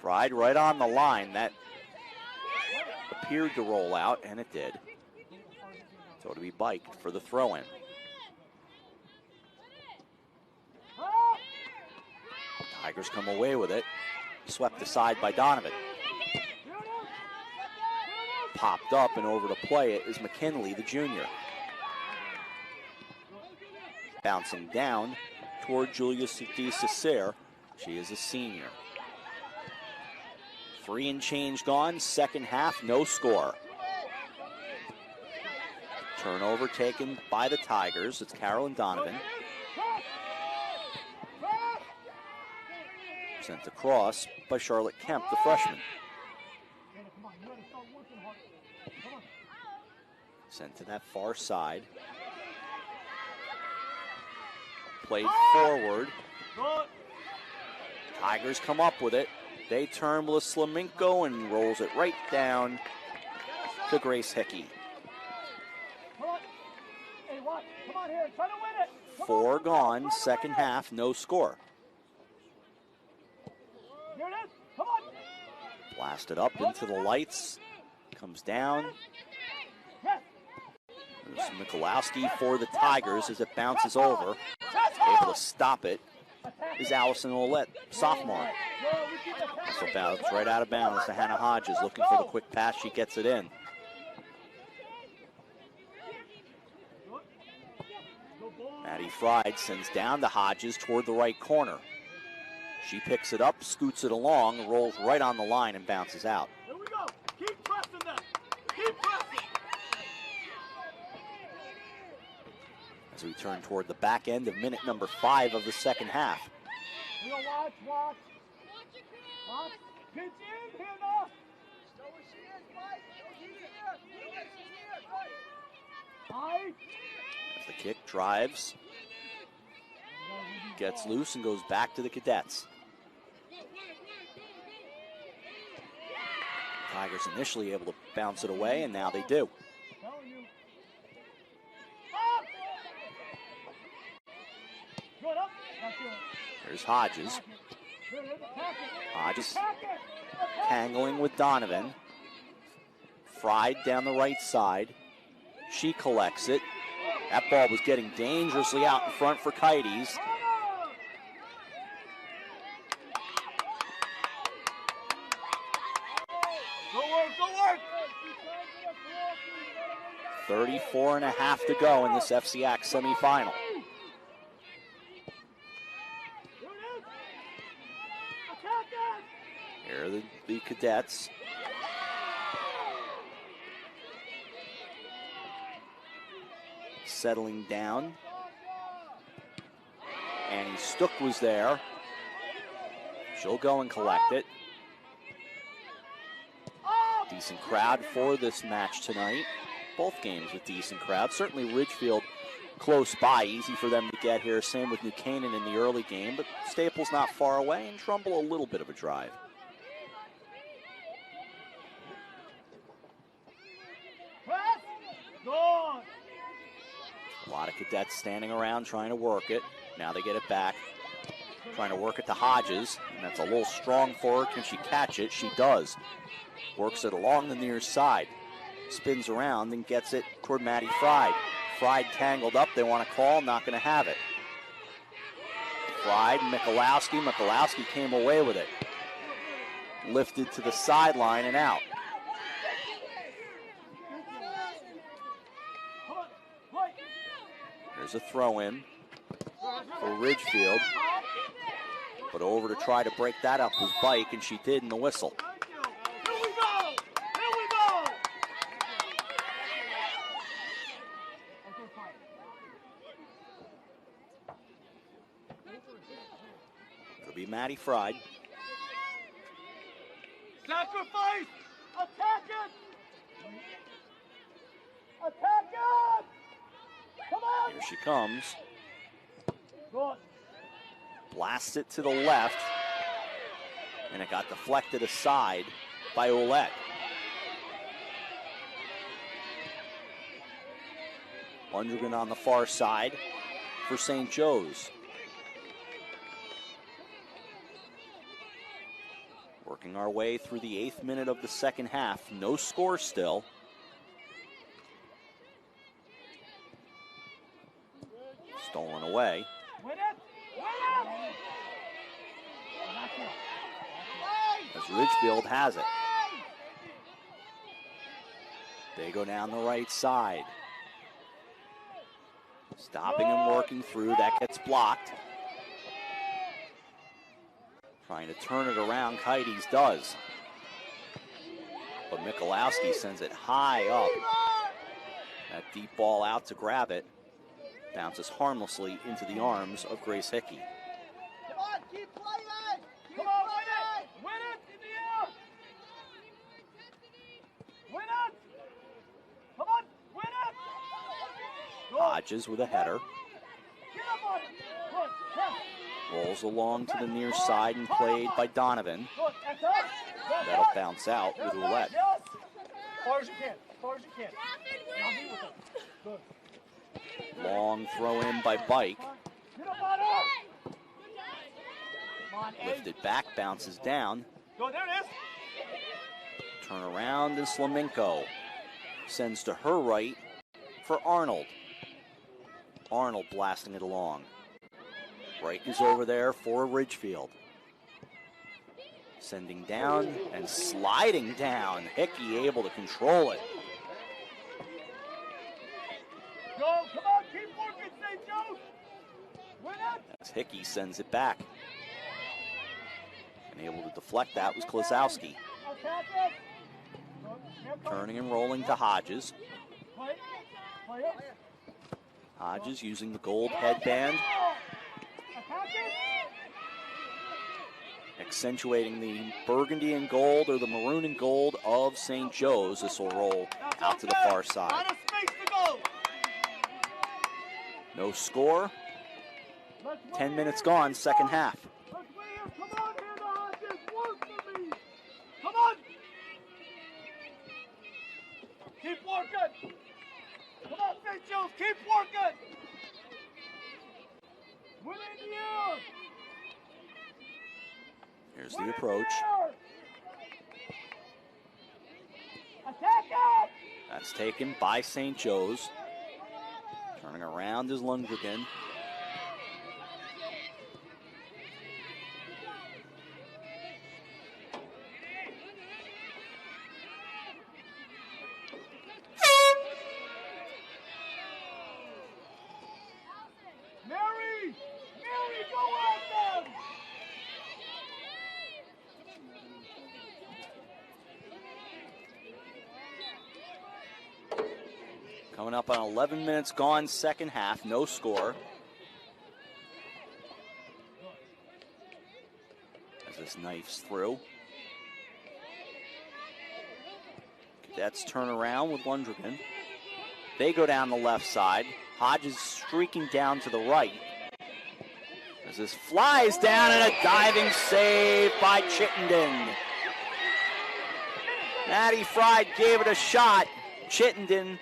Fried right on the line. That appeared to roll out, and it did. So to be Bike for the throw-in. Tigers come away with it. Swept aside by Donovan. Popped up and over to play it is McKinley, the junior. Bouncing down toward Julia DeCicere. She is a senior. 3 and change gone, second half, no score. Turnover taken by the Tigers. It's Carolyn Donovan. Sent across by Charlotte Kemp, the freshman. Sent to that far side. Played forward. Tigers come up with it. They turn with Slaminko and rolls it right down to Grace Hickey. Four gone, second half, no score. Blasted up into the lights, comes down. There's Mikulowski for the Tigers as it bounces over. Able to stop it is Allison Ouellette, sophomore. So bounce right out of bounds to Hannah Hodges, looking for the quick pass. She gets it in. Maddie Fried sends down to Hodges toward the right corner. She picks it up, scoots it along, rolls right on the line and bounces out. Here we go. Keep pressing them. Keep pressing. As we turn toward the back end of minute number 5 of the second half. You know, watch. Watch. Pitch in here now. Show where she is, Mike. She's here. Mike. As the kick drives, gets loose and goes back to the Cadets. Tigers initially able to bounce it away, and now they do. There's Hodges. Hodges tangling with Donovan. Fried down the right side. She collects it. That ball was getting dangerously out in front for Kites. Go work. 34.5 to go in this FCIAC semifinal. Here are the Cadets. Settling down. Annie Stook was there. She'll go and collect it. Decent crowd for this match tonight. Both games with decent crowd. Certainly Ridgefield close by, easy for them to get here. Same with New Canaan in the early game, but Staples not far away, and Trumbull a little bit of a drive. A lot of Cadets standing around trying to work it. Now they get it back. Trying to work it to Hodges, and that's a little strong for her. Can she catch it? She does. Works it along the near side. Spins around and gets it toward Maddie Fried. Fried tangled up. They want to call. Not going to have it. Fried, Mikulowski. Mikulowski came away with it. Lifted to the sideline and out. There's a throw in for Ridgefield. But over to try to break that up was Bike, and she did in the whistle. It'll be Maddie Fried. Sacrifice! Attack it! Attack it! Come on! Here she comes. Good. Blasts it to the left. And it got deflected aside by Ouellette. Lundgren on the far side for St. Joe's. Working our way through the 8th minute of the second half. No score still. Stolen away. As Ridgefield has it. They go down the right side. Stopping and working through. That gets blocked. Trying to turn it around. Kites does. But Mikulowski sends it high up. That deep ball out to grab it. Bounces harmlessly into the arms of Grace Hickey. Come on, keep playing! Come on, win it! Win it in the air! Win it! Come on, win Hodges with a header. Rolls along to the near side and played by Donovan. That'll bounce out with Roulette. As far as you can. As far as you can. I'll be with them. Good. Long throw in by Bike. Get up on her. Come on, Lifted back, bounces down. Go, there it is. Turn around and Slamenko sends to her right for Arnold. Arnold blasting it along. Reich is over there for Ridgefield. Sending down and sliding down. Hickey able to control it. Go, come on, keep working, St. Joe. Win it. As Hickey sends it back. And able to deflect that was Klosowski. Attack it. Turning and rolling to Hodges. Play it. Hodges using the gold headband, Attack it. accentuating the burgundy and gold or the maroon and gold of St. Joe's. This will roll out to the far side. Lot of space to go. No score. Let's 10 win minutes here, gone, St. second Joe. half. Let's win here. Come on here, the Hodges. Work for me. Come on. Keep working. Come on, St. Joe's. Keep working. Win in the air. Here's Win the in approach. air. Attack it. That's taken by St. Joe's. Turning around is Lundgren. Mary, go at them. Coming up on 11 minutes gone, second half, no score. As this knifes through. Cadets turn around with Lundgren. They go down the left side. Hodges streaking down to the right. As this flies down and a diving save by Chittenden. Maddie Fried gave it a shot. Chittenden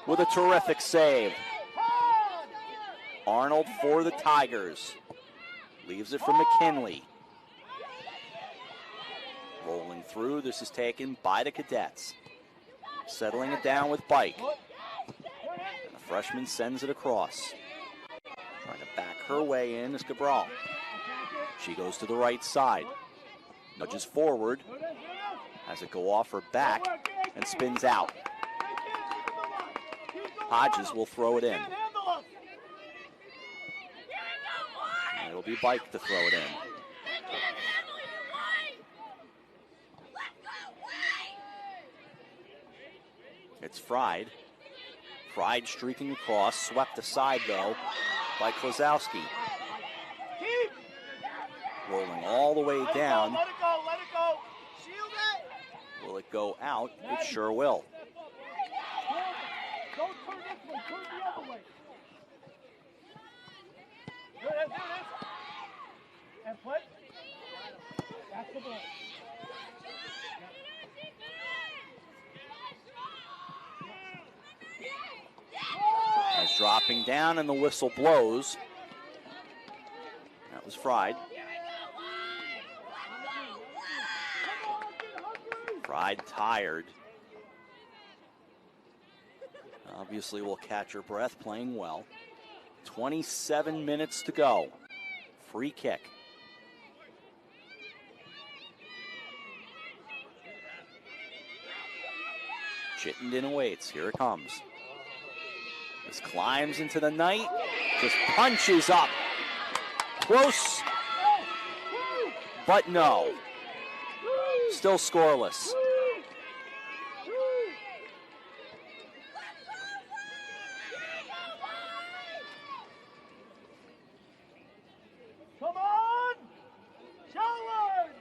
with a terrific save. Arnold for the Tigers. Leaves it for McKinley. Rolling through, this is taken by the Cadets. Settling it down with Bike. And the freshman sends it across. Trying to back her way in is Cabral. She goes to the right side. Nudges forward. Has it go off her back and spins out. Hodges will throw it in. And it'll be Bike to throw it in. It's Fried. Fried streaking across, swept aside though by Klosowski. Rolling all the way down. Let it go. Shield it. Will it go out? It sure will. Don't turn this way, turn the other way. There it is. And put. That's the ball. As dropping down and the whistle blows. That was Fried. Fried tired. Obviously will catch her breath, playing well. 27 minutes to go. Free kick. Chittenden awaits. Here it comes. This climbs into the night. Just punches up. Close. But no. Still scoreless. Come on! Challenge!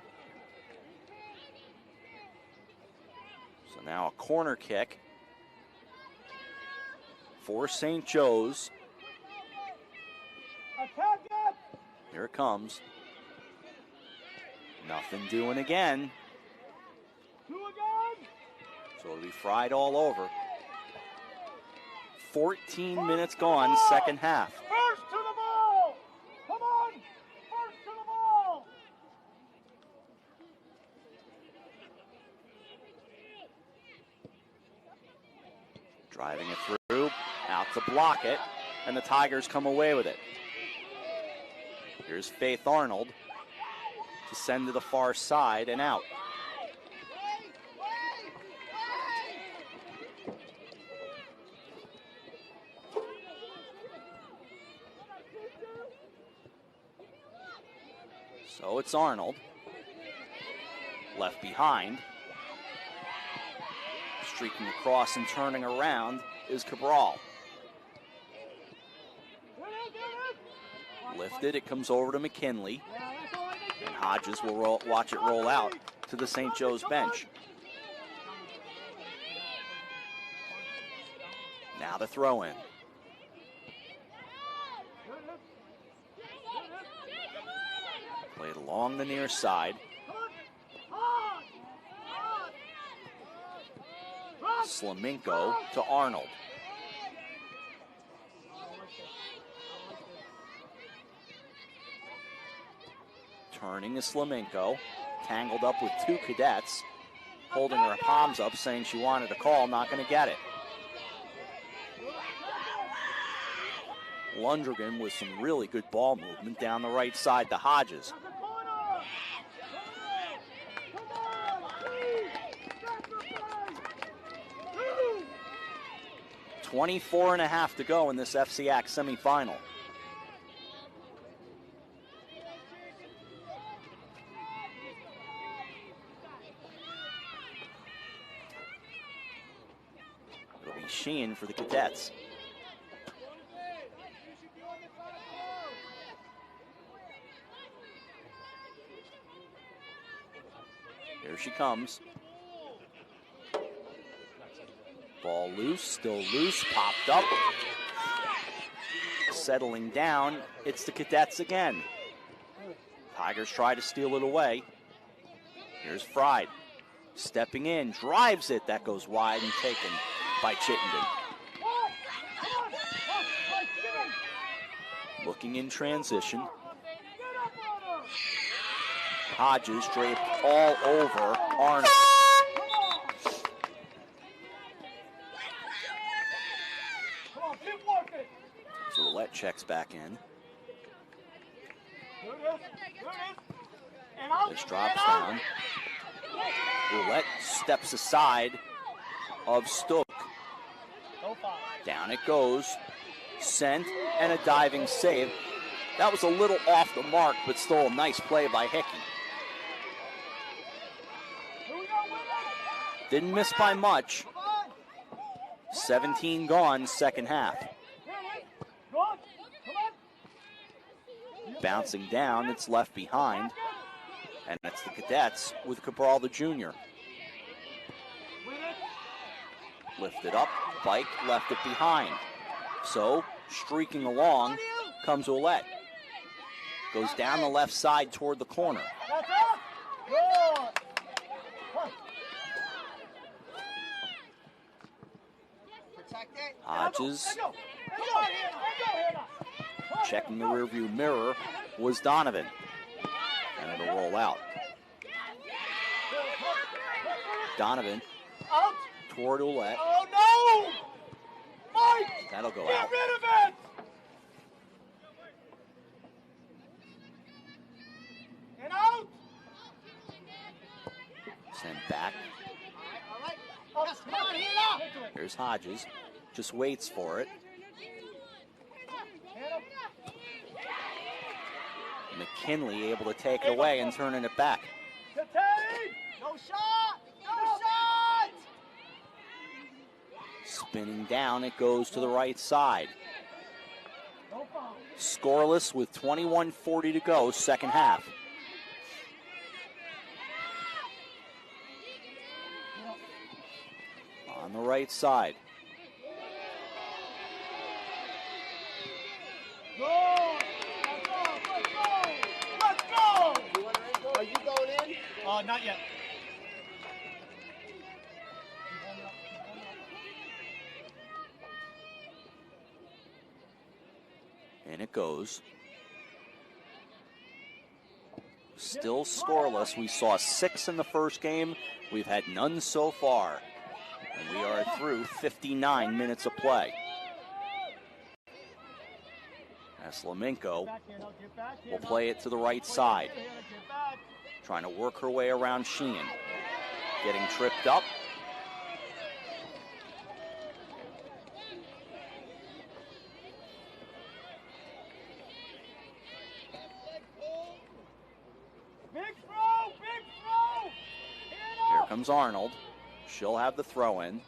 So now a corner kick for St. Joe's. Attack it! Here it comes. Nothing doing again. 2 again! So it'll be fried all over. 14 minutes gone, second half. First to the ball! Come on! First to the ball! Driving it through, out to block it, and the Tigers come away with it. Here's Faith Arnold to send to the far side and out. So it's Arnold. Left behind. Streaking across and turning around is Cabral. Lifted, it comes over to McKinley. And Hodges will watch it roll out to the St. Joe's bench. Now the throw in. Played along the near side. Slaminko to Arnold. Turning to Slaminko. Tangled up with 2 cadets. Holding her palms up, saying she wanted a call, not going to get it. Lundgren with some really good ball movement down the right side to Hodges. 24.5 to go in this FCIAC semifinal. It'll be Sheehan for the cadets. Here she comes. Ball loose, still loose, popped up. Settling down, it's the cadets again. Tigers try to steal it away. Here's Fried. Stepping in, drives it. That goes wide and taken by Chittenden. Looking in transition. Hodges draped all over Arnold. Roulette checks back in. This drops down. Roulette steps aside of Stook. Down it goes. Sent and a diving save. That was a little off the mark, but still a nice play by Hickey. Didn't miss by much. 17 gone, second half. Bouncing down, it's left behind. And it's the cadets with Cabral the junior. Lifted up, Bike left it behind. So, streaking along comes Ouellette. Goes down the left side toward the corner. Hodges, checking the rearview mirror, was Donovan. And it'll roll out. Donovan toward Ouellette. Oh no! Mike! That'll go Get out. rid of it! And out! Sent back. All right. Come on, hit up! Here's Hodges. Just waits for it. McKinley able to take it away and turning it back. No shot! No shot! Spinning down, it goes to the right side. Scoreless with 21:40 to go, second half. On the right side. Not yet. And it goes. Still scoreless. We saw 6 in the first game. We've had none so far. And we are through 59 minutes of play. As Flamenco will play it to the right side. Trying to work her way around Sheehan. Getting tripped up. Here comes Arnold. She'll have the throw in.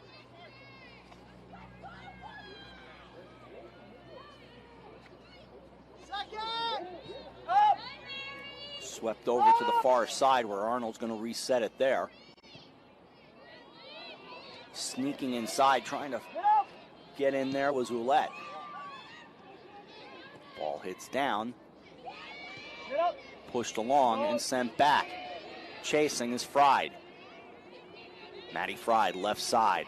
Swept over to the far side where Arnold's going to reset it there. Sneaking inside, trying to get in there was Ouellette. Ball hits down. Pushed along and sent back. Chasing is Fried. Maddie Fried, left side.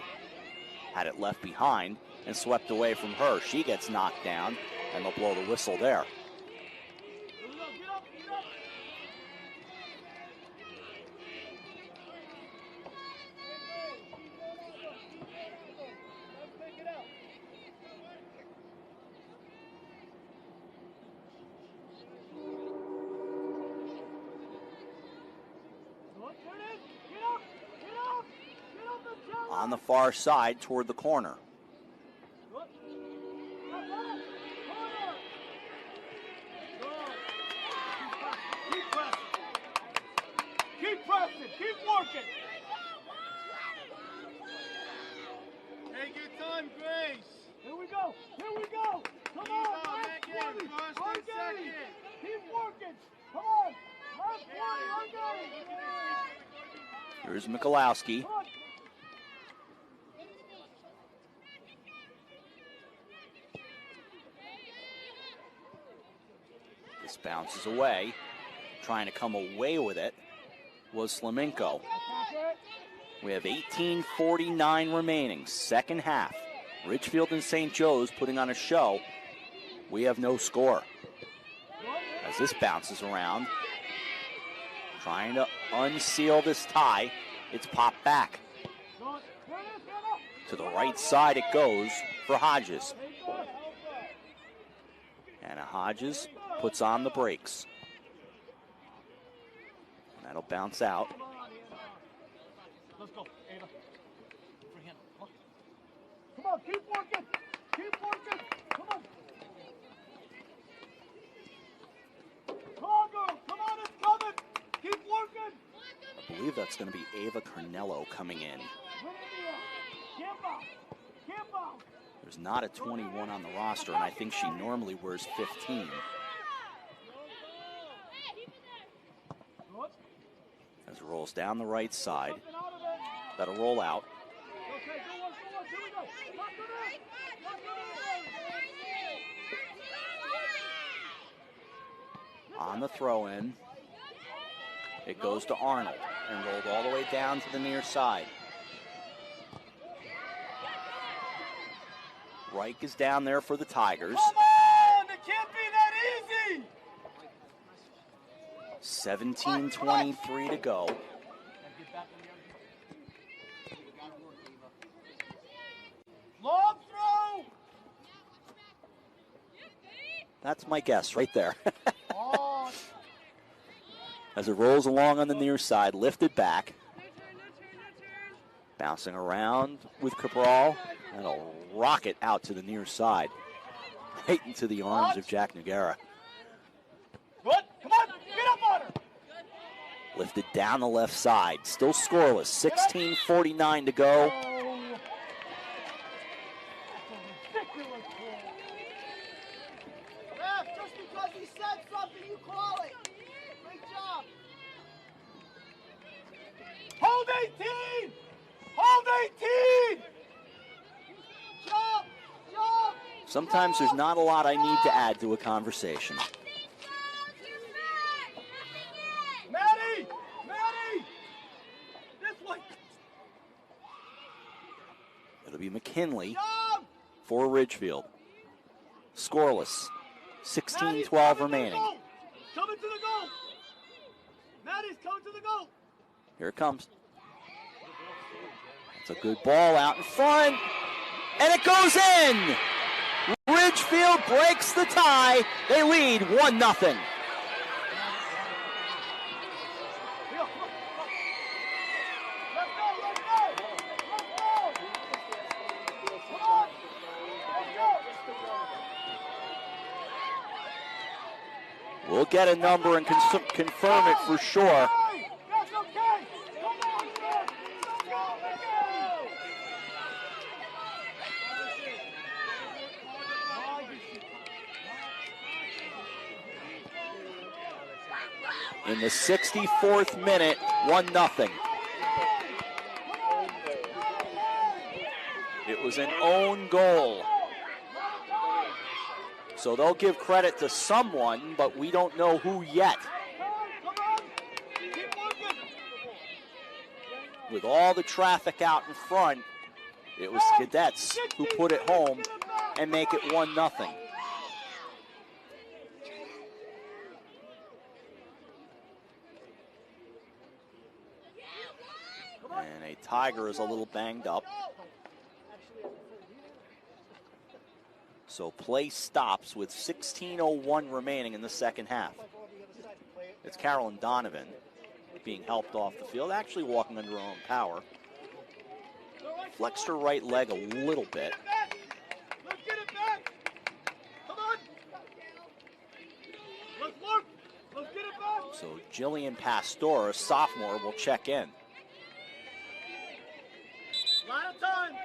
Had it left behind and swept away from her. She gets knocked down, and they'll blow the whistle there. On the far side toward the corner. Keep pressing, keep working. Take your time, Grace. Here we go, Come on, left 20, Hungary. Keep working, come on. Left 20, Hungary. Here's Mikulowski. This bounces away. Trying to come away with it was Flamenco. We have 18:49 remaining, second half. Ridgefield and St. Joe's putting on a show. We have no score. As this bounces around, trying to unseal this tie, it's popped back. To the right side it goes for Hodges. And Hodges puts on the brakes. And that'll bounce out. Let's go, Ava. Free hand. Come on, keep working. Keep working. Come on. Come on, girl. Come on, it's coming. Keep working. I believe that's going to be Ava Carnello coming in. There's not a 21 on the roster, and I think she normally wears 15. As it rolls down the right side, that'll roll out. On the throw-in, it goes to Arnold and rolled all the way down to the near side. Reich is down there for the Tigers. Come on! It can't be that easy! 17:23 to go. Long throw! That's my guess right there. As it rolls along on the near side, lifted back. Bouncing around with Cabral. And a rocket out to the near side. Right into the arms of Jack Noguera. Good. Come on. Get up on her. Lifted down the left side. Still scoreless. 16:49 to go. Ref, just because he said something, you call it. Great job. Hold 18! Hold 18! Jump! Jump! Sometimes there's not a lot I need to add to a conversation. Maddie! Maddie! It'll be McKinley for Ridgefield. Scoreless. 16-12 remaining. Coming to the goal. Maddie's coming to the goal. Here it comes. It's a good ball out in front. And it goes in. Ridgefield breaks the tie. They lead 1-0. We'll get a number and confirm it for sure. In the 64th minute, 1-0. It was an own goal. So they'll give credit to someone, but we don't know who yet. With all the traffic out in front, it was Cadets who put it home and make it 1-0. And a Tiger is a little banged up. So play stops with 16:01 remaining in the second half. It's Carolyn Donovan being helped off the field, actually walking under her own power. Flexed her right leg a little bit. Let's get it back. Come on. Let's work. Let's get it back. So Jillian Pastor, a sophomore, will check in. Lot of time.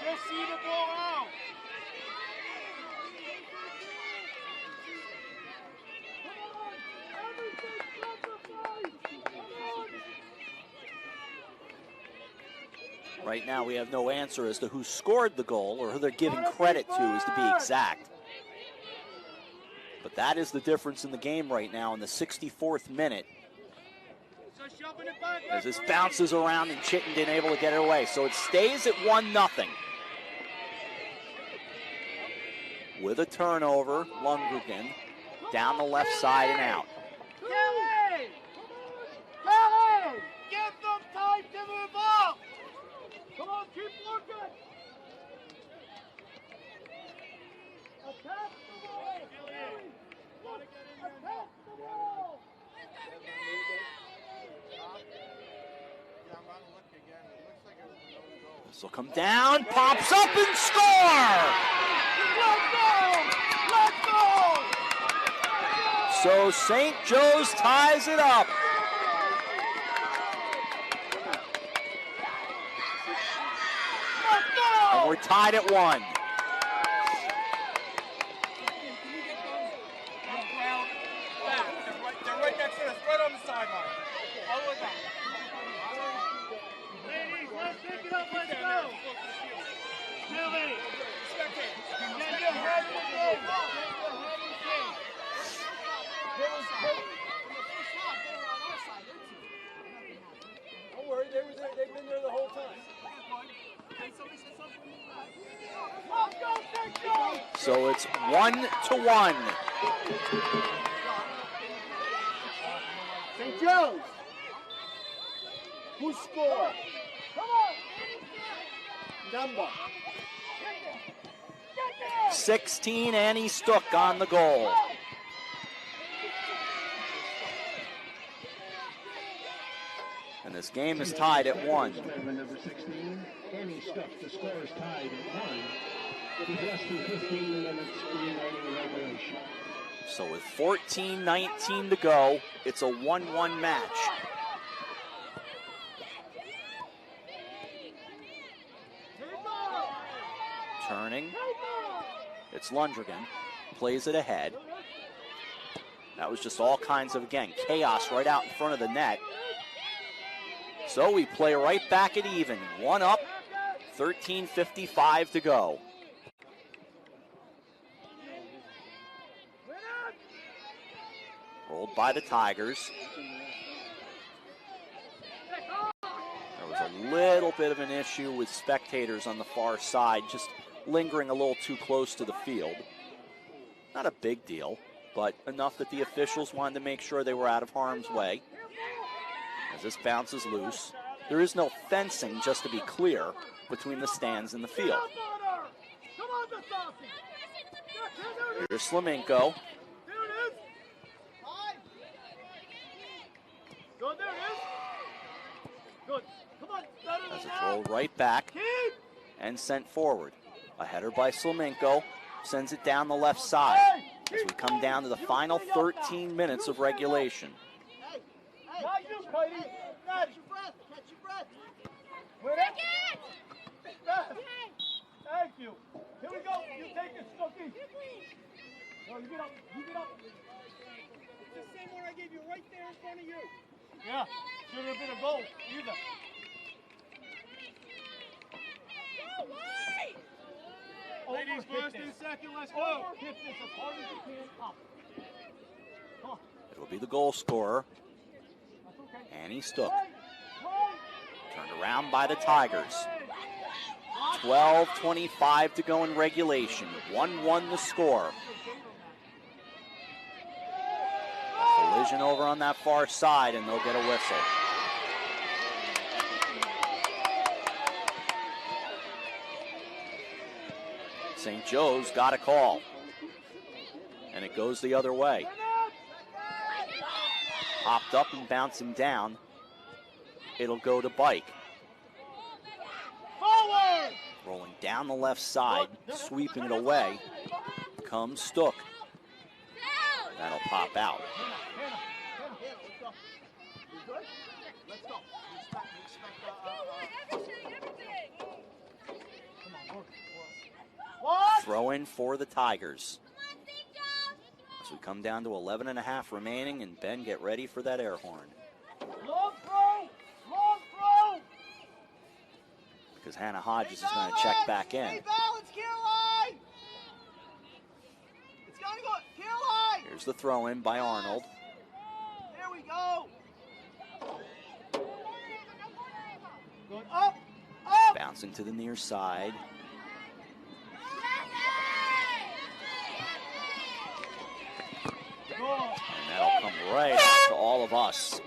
Just see the ball out. Right now we have no answer as to who scored the goal or who they're giving credit to, as to be exact. But that is the difference in the game right now in the 64th minute. As this bounces around and Chittenden able to get it away. So it stays at 1-0. With a turnover, Lundgren down the left side and out. Kelly! Kelly! Give them time to move up! Come on, keep working! Attack the wall! Attack the wall! This will come down, pops up and score! Let's go! Let's go! So St. Joe's ties it up. Let's go! And we're tied at 1. They're right next to us, right on the sideline. All the way back. Ladies, let's pick it up, let's go! Billy! Get your head in the game! Don't worry, they've been there the whole time. Let's go, St. Joe! So it's 1-1. St. Joe's! Who scored? Come on! Number. 16, Annie Stook on the goal. And this game is tied at 1. Number 16, Annie Stuck. The score is tied at 1. With less than 15 minutes remaining regulation. So with 14:19 to go, it's a 1-1 match. Turning. It's Lundgren. Plays it ahead. That was just all kinds of, again, chaos right out in front of the net. So we play right back at even. 1 up, 13:55 to go. Rolled by the Tigers. There was a little bit of an issue with spectators on the far side, just lingering a little too close to the field. Not a big deal, but enough that the officials wanted to make sure they were out of harm's way. As this bounces loose, there is no fencing, just to be clear, between the stands and the field. Here's Slamenko. Good, there it is. Good. Come on, better than As it's that. rolled right back Keep. and sent forward. A header by Slamenko sends it down the left side as we come down to the final 13 minutes of regulation. Hey, not you, Cody. Catch your breath. Catch your breath. Wait it. Thank you. Here we go. You take it, Snooky. No, you get up. You get up. It's the same one I gave you right there in front of you. Yeah, should have been a goal, either. Ladies first and second, let's go. Hit this as hard as you can up. Come on. It'll be the goal scorer, That's okay. Annie Stook. Right. Turned around by the Tigers. 12:25 to go in regulation. 1-1 the score. Collision over on that far side, and they'll get a whistle. St. Joe's got a call, and it goes the other way. Hopped up and bouncing down. It'll go to Bike. Forward! Rolling down the left side, sweeping it away, comes Stook. That'll pop out. Throw in for the Tigers. As we come down to 11.5 remaining, and Ben, get ready for that air horn. Long throw! Long throw! Because Hannah Hodges is going to check back in. Stay balanced, Caroline! It's got to go, Caroline! Here's the throw in by Arnold. There we go! Good, up! Up! Bouncing to the near side. And that'll come right out to all of us.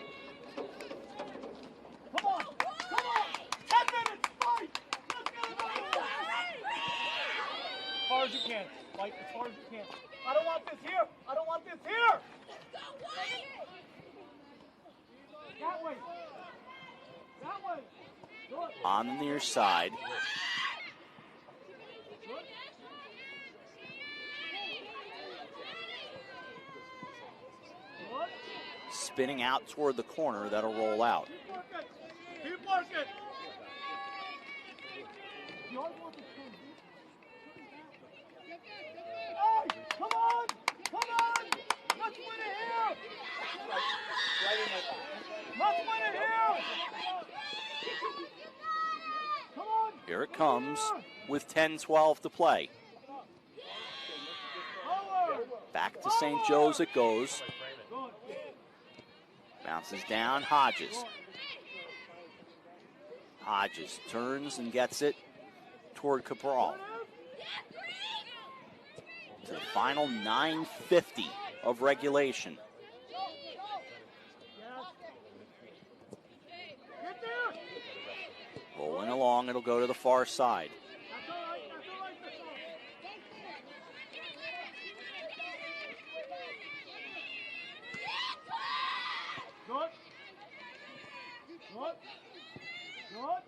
Come on! Come on! 10 minutes! Fight! Let's get it right! As far as you can. Fight as far as you can. I don't want this here! I don't want this here! That way! That way! Good. On the near side. Spinning out toward the corner, that'll roll out. Keep working! Hey, come on! Come on! Let's win it here! Let's win it here! Come on! Here it comes with 10-12 to play. Forward! Back to St. Joe's it goes. Bounces down, Hodges. Hodges turns and gets it toward Cabral. To the final 9:50 of regulation. Get there! Rolling along, it'll go to the far side. That's all right, that's all right, that's all right. Good. Good. Good.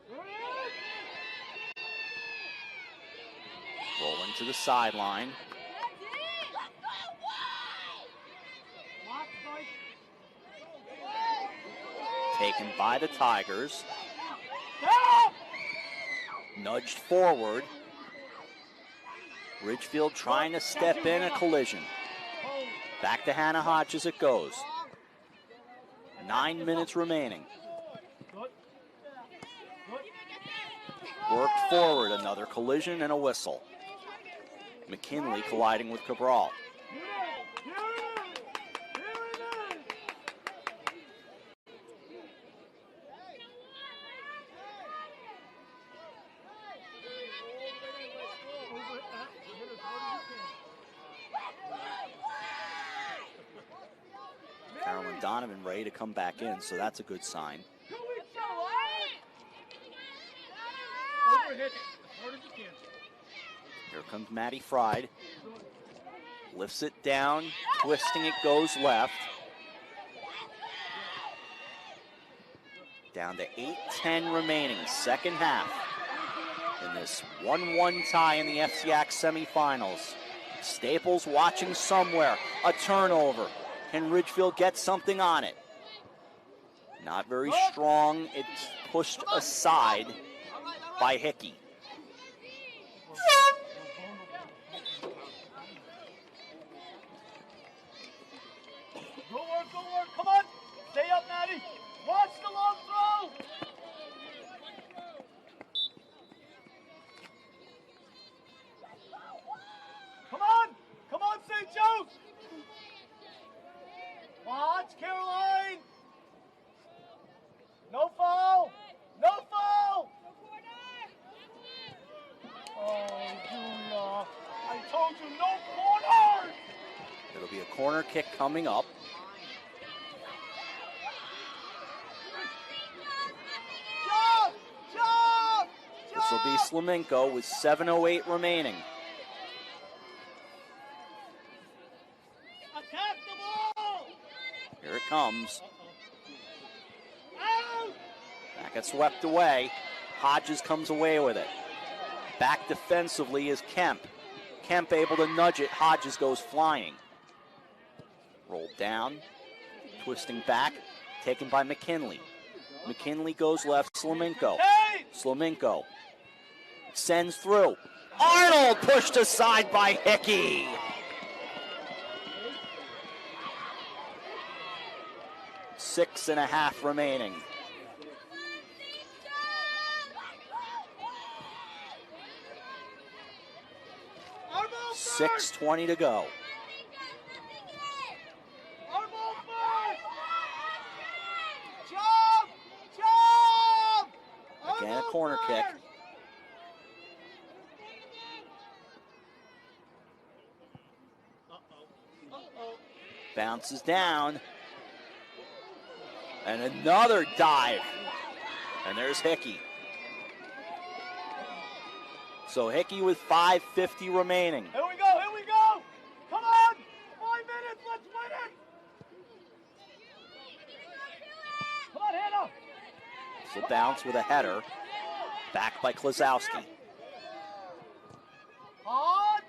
There it is. Rolling to the sideline. Watch, Mike. Taken by the Tigers. Help! Nudged forward. Ridgefield trying to step in a collision. Back to Hannah Hodges it goes. 9 minutes remaining. Worked forward, another collision and a whistle. McKinley colliding with Cabral. Carolyn Donovan ready to come back in, so that's a good sign. Here comes Maddie Fried. Lifts it down, twisting it goes left. Down to 8:10 remaining, second half. In this 1-1 tie in the FCIAC semifinals. Staples watching somewhere, a turnover. Can Ridgefield get something on it? Not very strong, it's pushed aside by Hickey. Go work, come on! Stay up, Maddie! Watch the long throw! Come on, St. Joe's! Watch, Caroline! No foul! No foul! Oh, Julia, I told you no corners! It'll be a corner kick coming up. This will be Slamenko with 7:08 remaining. Attack the ball! Here it comes. That gets swept away. Hodges comes away with it. Back defensively is Kemp. Kemp able to nudge it. Hodges goes flying. Rolled down. Twisting back. Taken by McKinley. McKinley goes left. Slamenko. Slamenko sends through. Arnold pushed aside by Hickey. Six and a half remaining. $6:20 to go. Again, a corner kick. Bounces down. And another dive. And there's Hickey. So Hickey with 5:50 remaining. Here we go. Come on. 5 minutes, let's win it. Come on, Hannah. So bounce with a header. Back by Klazowski. On.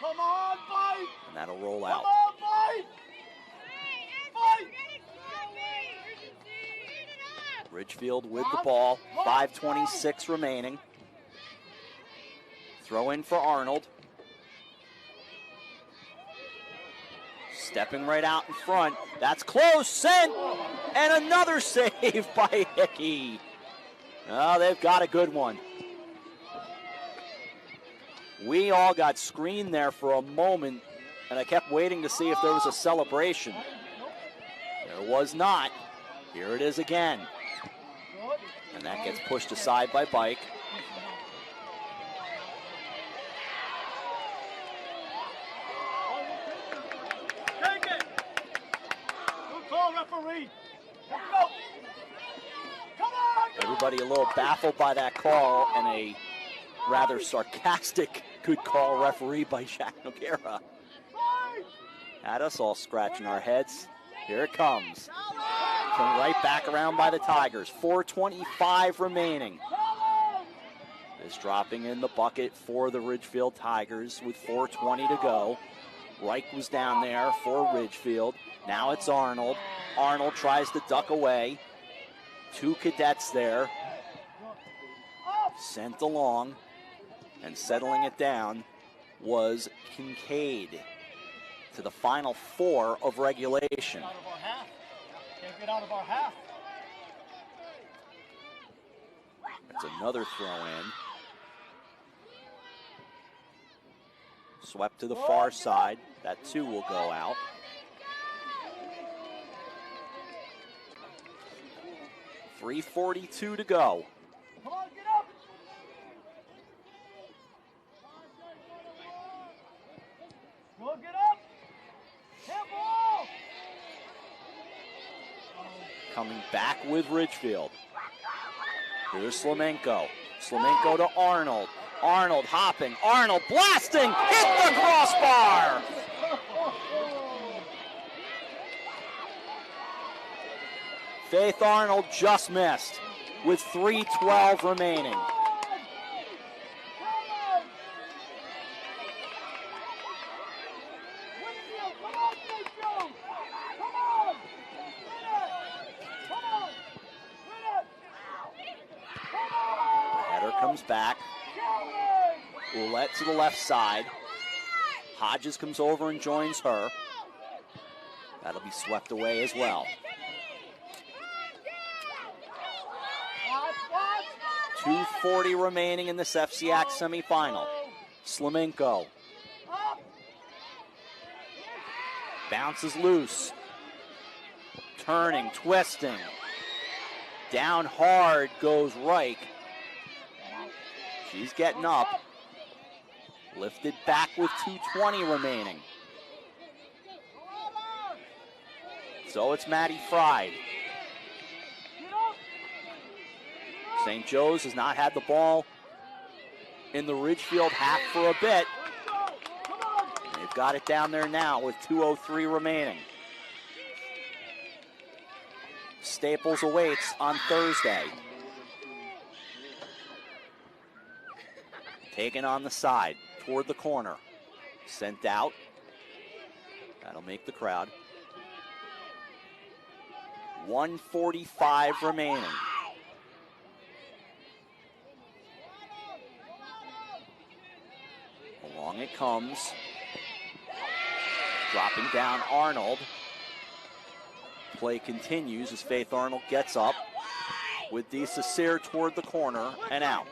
Come on, fight. And that'll roll out. Come on, fight. Ridgefield with the ball. 5:26 remaining. Throw in for Arnold. Stepping right out in front. That's close. Sent. And another save by Hickey. Oh, they've got a good one. We all got screened there for a moment, and I kept waiting to see if there was a celebration. There was not. Here it is again. And that gets pushed aside by Bike. Take it. Good call, referee. Here we go. Come on. Everybody a little baffled by that call, and a rather sarcastic good call referee by Shaq Noguera. Had us all scratching our heads. Here it comes. Come right back around by the Tigers. 4:25 remaining. This dropping in the bucket for the Ridgefield Tigers with 4:20 to go. Reich was down there for Ridgefield. Now it's Arnold. Arnold tries to duck away. Two cadets there. Sent along and settling it down was Kincaid to the final 4 of regulation. Out of our half. Can't get out of our half. That's another throw in. Swept to the far side. That too will go out. .342 to go. Come on, get up. Go, get up. Handball. Coming back with Ridgefield. Here's Slamenko. Slamenko to Arnold. Arnold hopping. Arnold blasting. Hit the crossbar. Faith Arnold just missed with 3:12 remaining. Header comes back. Ouellette to the left side. Hodges comes over and joins her. That'll be swept away as well. 2:40 remaining in this FCIAC semifinal. Slamenko. Bounces loose. Turning, twisting. Down hard goes Reich. She's getting up. Lifted back with 2:20 remaining. So it's Maddie Fried. St. Joe's has not had the ball in the Ridgefield half for a bit. They've got it down there now with 2:03 remaining. Staples awaits on Thursday. Taken on the side toward the corner. Sent out. That'll make the crowd. 1:45 remaining. Along it comes. Dropping down Arnold. Play continues as Faith Arnold gets up with the Cesare toward the corner and out.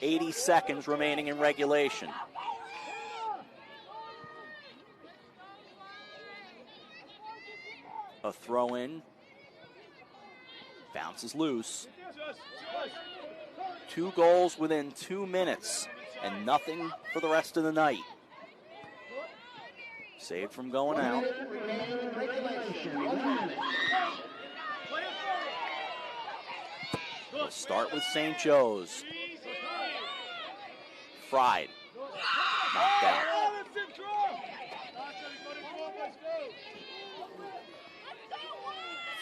.80 seconds remaining in regulation. A throw in. Bounces loose. 2 goals within 2 minutes and nothing for the rest of the night. Saved from going out. We'll start with St. Joe's. Fried. Knocked out.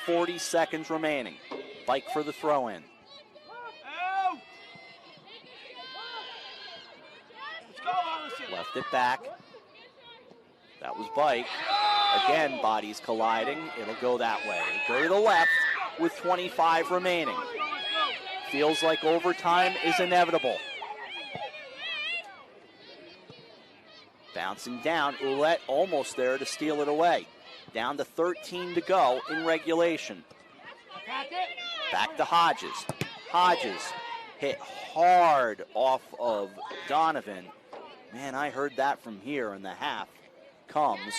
40 seconds remaining. Bike for the throw-in. Left it back. That was Bike. Again, bodies colliding. It'll go that way. Go to the left with 25 remaining. Feels like overtime is inevitable. Bouncing down. Ouellette almost there to steal it away. Down to 13 to go in regulation. Back to Hodges. Hodges hit hard off of Donovan. Man, I heard that from here in the half. Comes.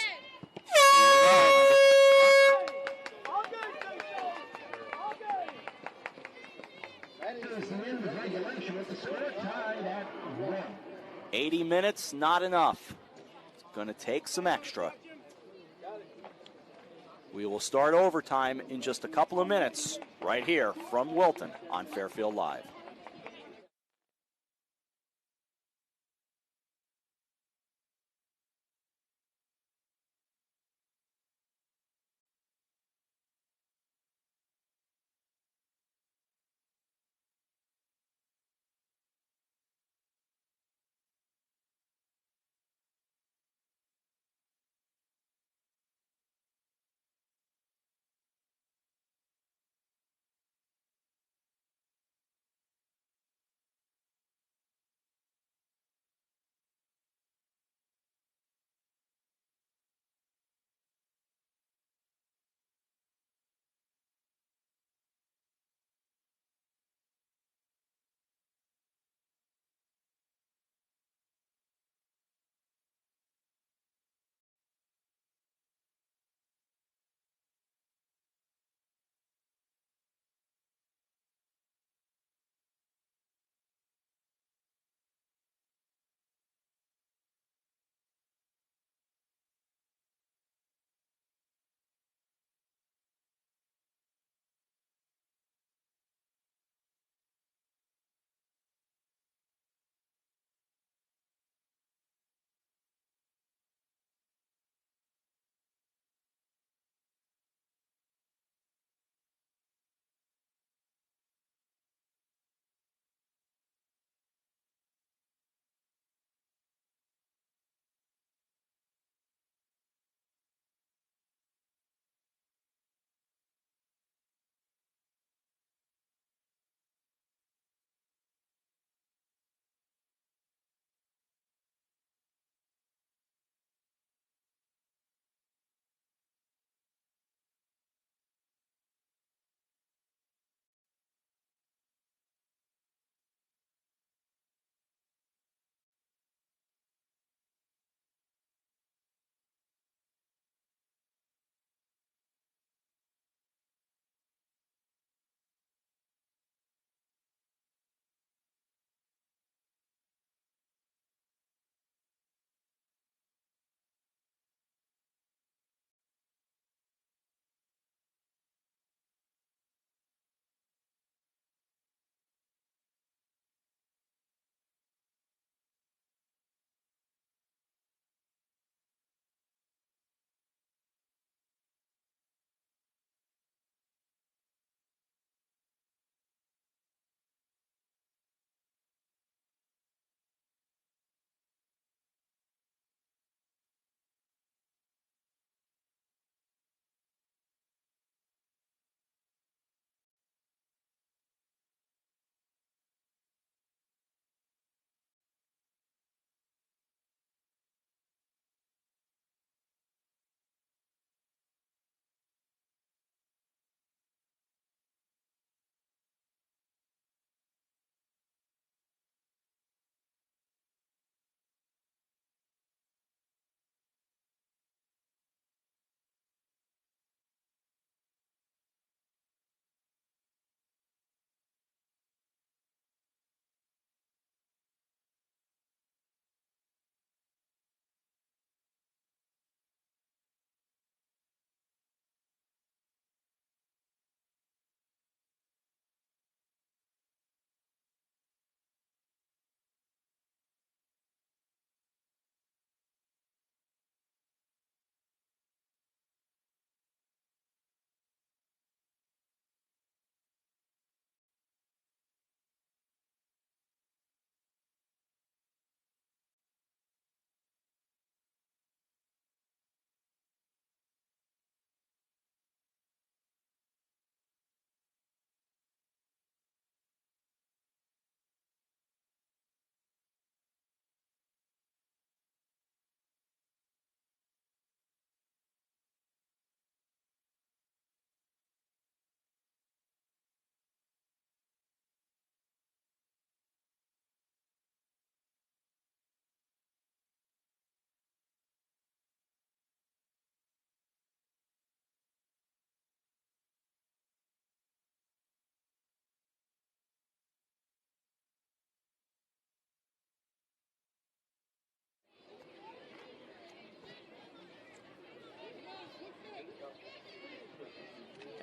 That is the end of regulation with the score tied at 1. 80 minutes, not enough. It's going to take some extra. We will start overtime in just a couple of minutes right here from Wilton on Fairfield Live.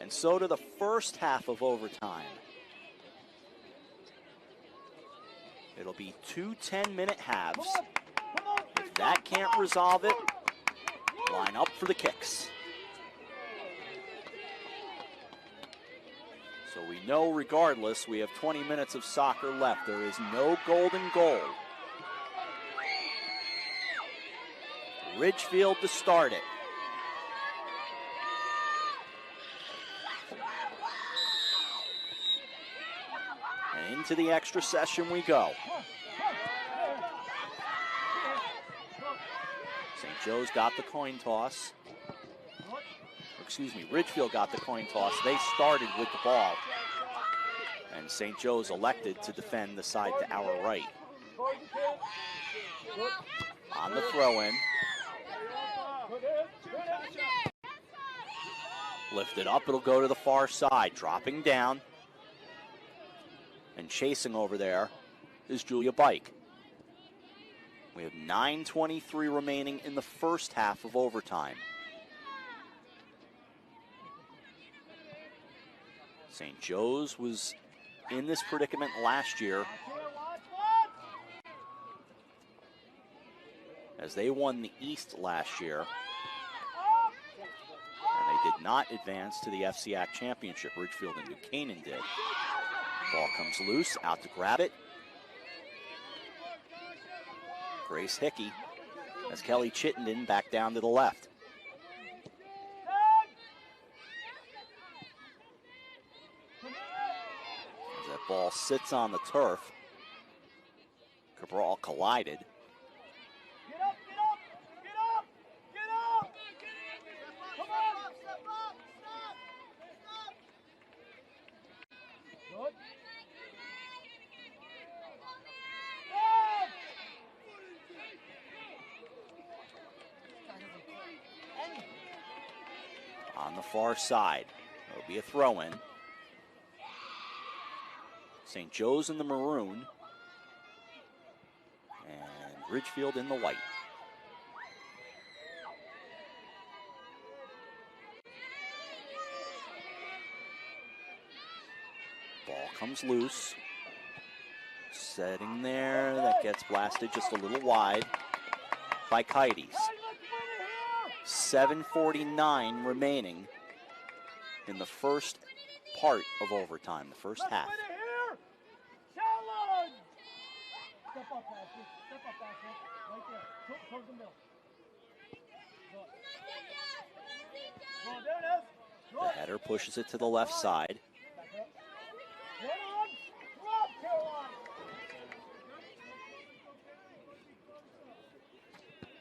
And so to the first half of overtime. It'll be 2 10-minute halves. If that can't resolve it, line up for the kicks. So we know regardless, we have 20 minutes of soccer left. There is no golden goal. Ridgefield to start it. And into the extra session we go. St. Joe's got the coin toss. Excuse me, Ridgefield got the coin toss. They started with the ball. And St. Joe's elected to defend the side to our right. On the throw-in. Lifted up, it'll go to the far side. Dropping down. And chasing over there is Julia Bike. We have 9:23 remaining in the first half of overtime. St. Joe's was in this predicament last year as they won the East last year. And they did not advance to the FCIAC championship. Ridgefield and New Canaan did. Ball comes loose, out to grab it. Grace Hickey as Kelly Chittenden back down to the left. As that ball sits on the turf, Cabral collided. Get up, get up, get up, get up! Come on! Step up, stop! Good. On the far side, there'll be a throw-in. St. Joe's in the maroon, and Ridgefield in the white. Ball comes loose. Setting there, that gets blasted just a little wide by Kites. 7:49 remaining in the first part of overtime, the first half. Challenge! Step up, Ashley. Step up, Ashley. Right there. Towards the middle. Good. There it is. Good. The header pushes it to the left side. Back up. Run on. Drop, Caroline.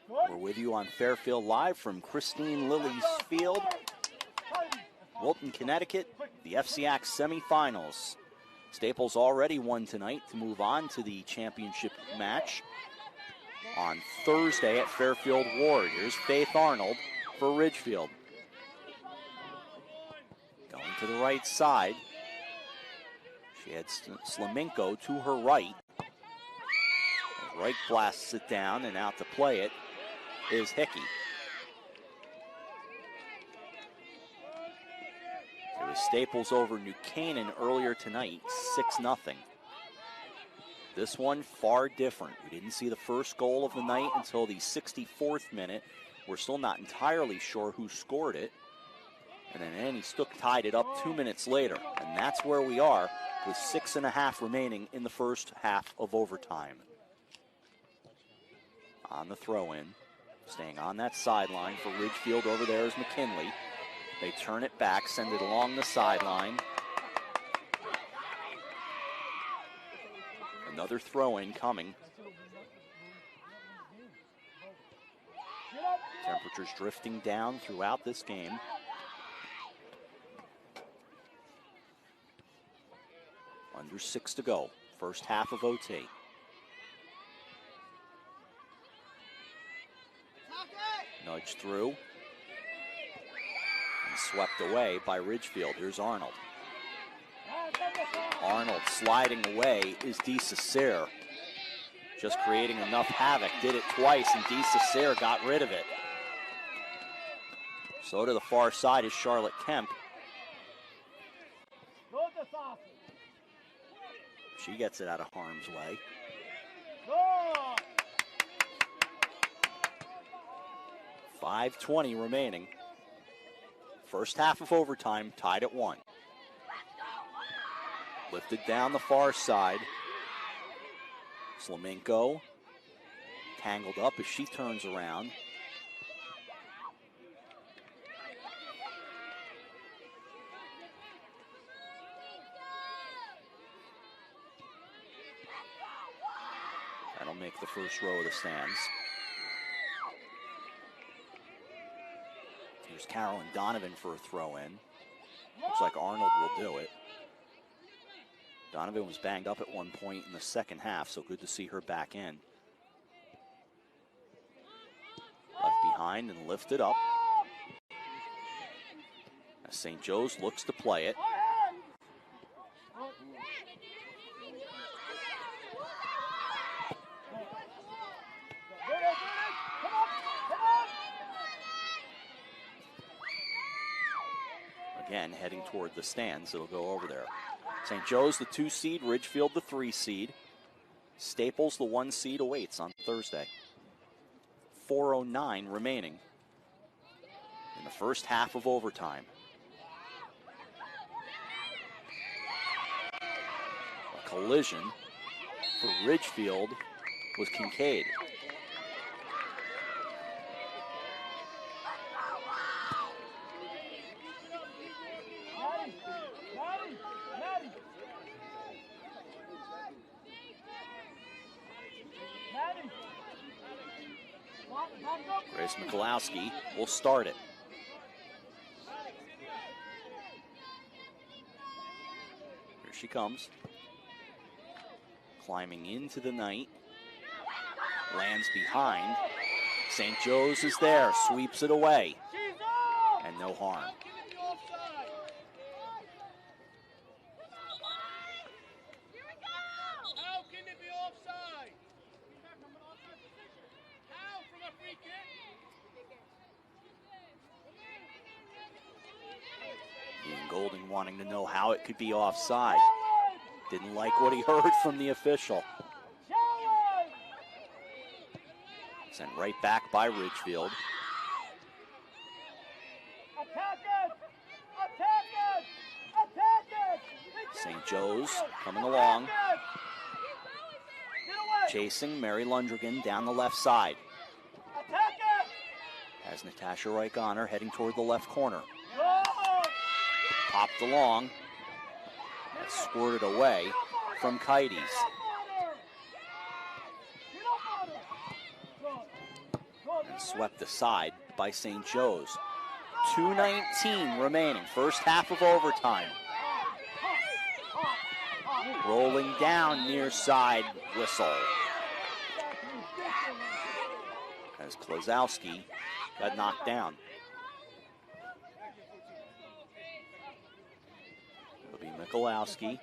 Good. We're with you on Fairfield Live from Christine Lilly's Field, Wilton, Connecticut, the FCIAC semifinals. Staples already won tonight to move on to the championship match on Thursday at Fairfield Ward. Here's Faith Arnold for Ridgefield. Going to the right side. She had Slaminko to her right. Right blasts it down, and out to play it is Hickey. It was Staples over New Canaan earlier tonight, 6-0. This one far different. We didn't see the first goal of the night until the 64th minute. We're still not entirely sure who scored it. And then Annie Stook tied it up 2 minutes later. And that's where we are with 6.5 remaining in the first half of overtime. On the throw-in. Staying on that sideline for Ridgefield. Over there is McKinley. They turn it back, send it along the sideline. Another throw-in coming. Temperatures drifting down throughout this game. Under 6 to go. First half of OT. Nudge through. And swept away by Ridgefield. Here's Arnold. Arnold sliding away is DeCicere. Just creating enough havoc. Did it twice, and DeCicere got rid of it. So to the far side is Charlotte Kemp. She gets it out of harm's way. Good. 5:20 remaining. First half of overtime, tied at 1. Lifted down the far side. Slamenko tangled up as she turns around. That'll make the first row of the stands. Here's Carolyn Donovan for a throw-in. Looks like Arnold will do it. Donovan was banged up at one point in the second half, so good to see her back in. Left behind and lifted up. As St. Joe's looks to play it. Again, heading toward the stands. It'll go over there. St. Joe's the 2 seed, Ridgefield the 3 seed. Staples the 1 seed awaits on Thursday. 4:09 remaining in the first half of overtime. A collision for Ridgefield was Kincaid. Grace Mikulowski will start it. Here she comes. Climbing into the night. Lands behind. St. Joe's is there, sweeps it away. And no harm. Golden wanting to know how it could be offside. Didn't like what he heard from the official. Sent right back by Ridgefield. St. Joe's coming along. Chasing Mary Lundrigan down the left side. Has Natasha Reich on her, heading toward the left corner. Popped along. That squirted away from Kites. And swept aside by St. Joe's. 2:19 remaining, first half of overtime. Rolling down near side whistle. As Klozowski got knocked down. It'll be Mikulowski.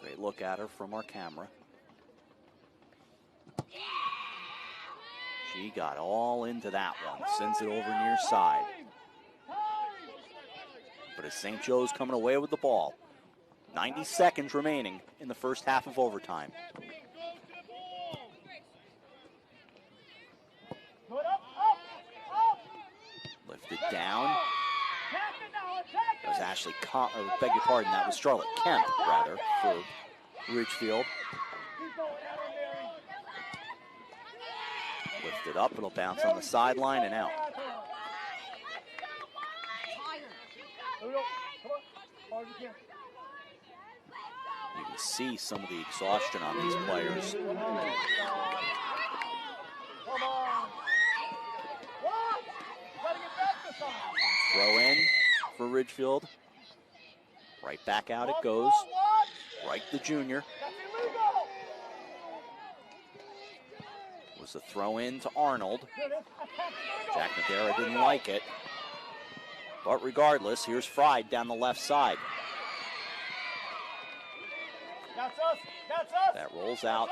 Great look at her from our camera. She got all into that one, sends it over near side. But it's St. Joe's coming away with the ball. 90 seconds remaining in the first half of overtime. Lifted down. That was Ashley, beg your pardon, that was Charlotte Kemp, rather, for Ridgefield. Lifted up, it'll bounce on the sideline and out. You can see some of the exhaustion on these players. Throw in for Ridgefield. Right back out it goes. Right the junior. Was a throw in to Arnold. Jack Madera didn't like it. But regardless, here's Fried down the left side. That rolls out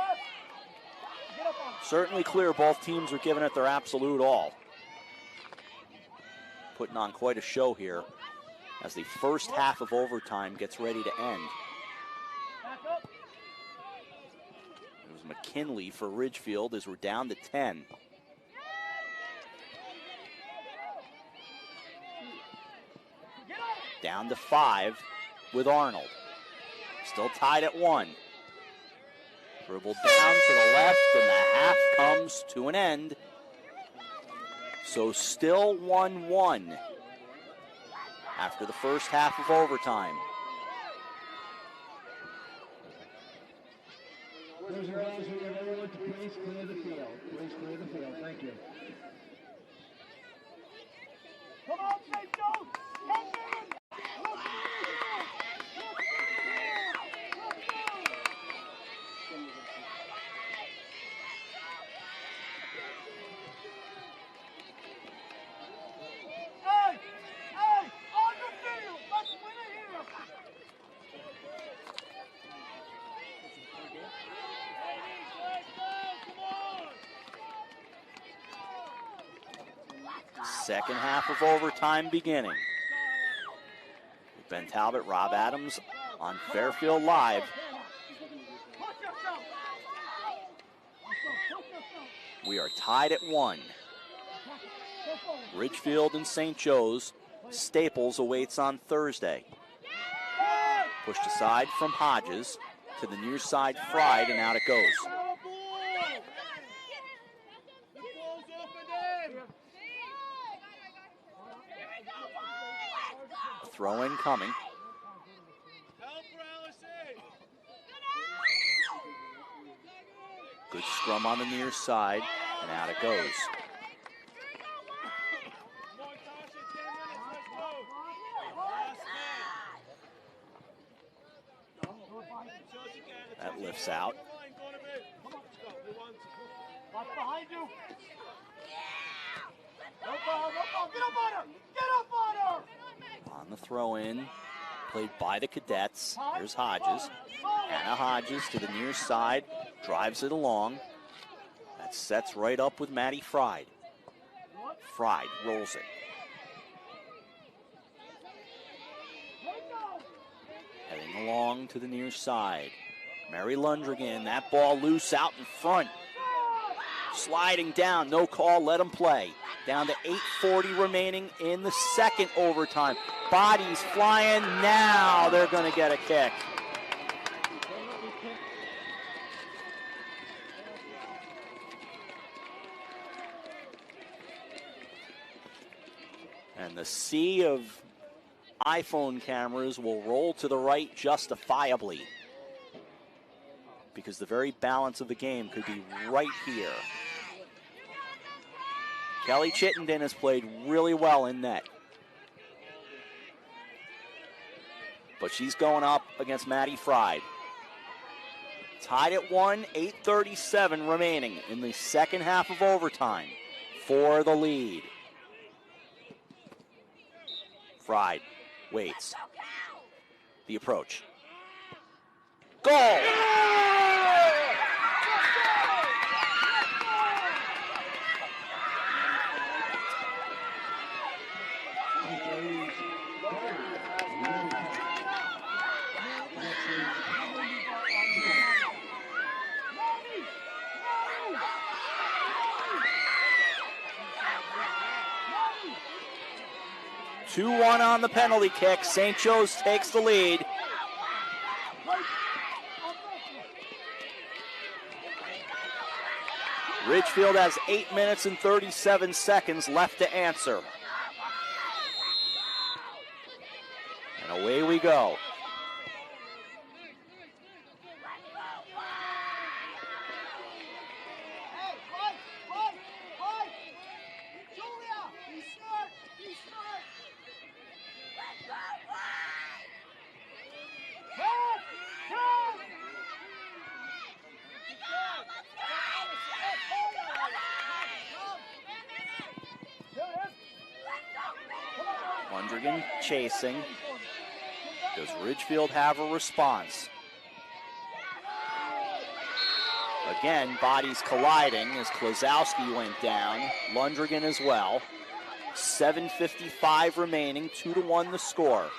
Certainly clear both teams are giving it their absolute all. Putting on quite a show here as the first half of overtime gets ready to end. It was McKinley for Ridgefield as we're down to 10. Down to 5 with Arnold. Still tied at 1. Dribble down to the left, and the half comes to an end. So still 1-1 after the first half of overtime. Boys and girls, we have everyone to please clear the field. Please clear the field. Thank you. Come on, St. Joe! Come in! Second half of overtime beginning. Ben Talbot, Rob Adams on Fairfield Live. We are tied at 1. Ridgefield and St. Joe's. Staples awaits on Thursday. Pushed aside from Hodges to the near side, Fried, and out it goes. Throw in coming. Good scrum on the near side, and out it goes. That lifts out. Watch behind you. Get up on her! Get up on her! On the throw-in, played by the cadets. Here's Hodges. Hannah Hodges to the near side, drives it along. That sets right up with Maddie Fried. Fried rolls it. Heading along to the near side. Mary Lundrigan, that ball loose out in front. Sliding down, no call, let him play. Down to 8:40 remaining in the second overtime. Bodies flying, now they're going to get a kick. And the sea of iPhone cameras will roll to the right justifiably, because the very balance of the game could be right here. Kelly Chittenden has played really well in net, but she's going up against Maddie Fried. Tied at 1, 8:37 remaining in the second half of overtime for the lead. Fried waits. The approach. Goal! Two-1 on the penalty kick. St. Joe's takes the lead. Ridgefield has 8 minutes and 37 seconds left to answer. And away we go. Lundrigan chasing. Does Ridgefield have a response? Again, bodies colliding as Klozowski went down. Lundrigan as well. 7:55 remaining, 2-1 the score.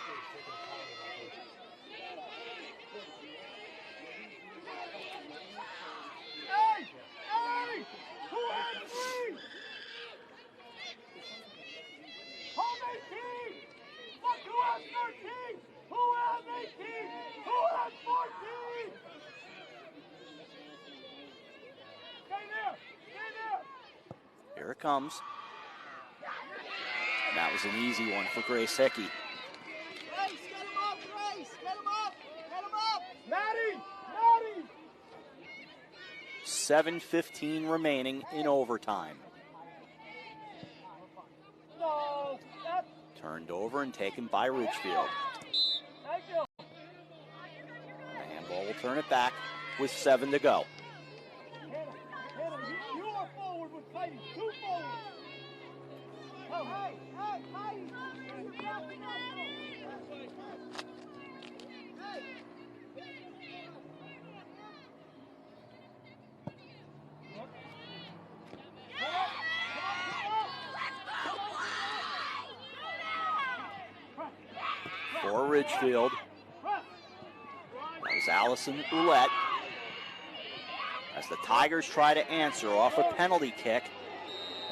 Here it comes. That was an easy one for Grace Hickey. Grace, get him up, Grace! Get him up! Get him up! Maddie! Maddie! 7:15 remaining in overtime. No! That's... Turned over and taken by Ridgefield. Thank you! The handball will turn it back with 7 to go. Hannah, you are forward with Heidi. 2 forward. Oh, hey, Heidi. You got me now. Hey. For Ridgefield, that was Allison Ouellette. As the Tigers try to answer off a penalty kick.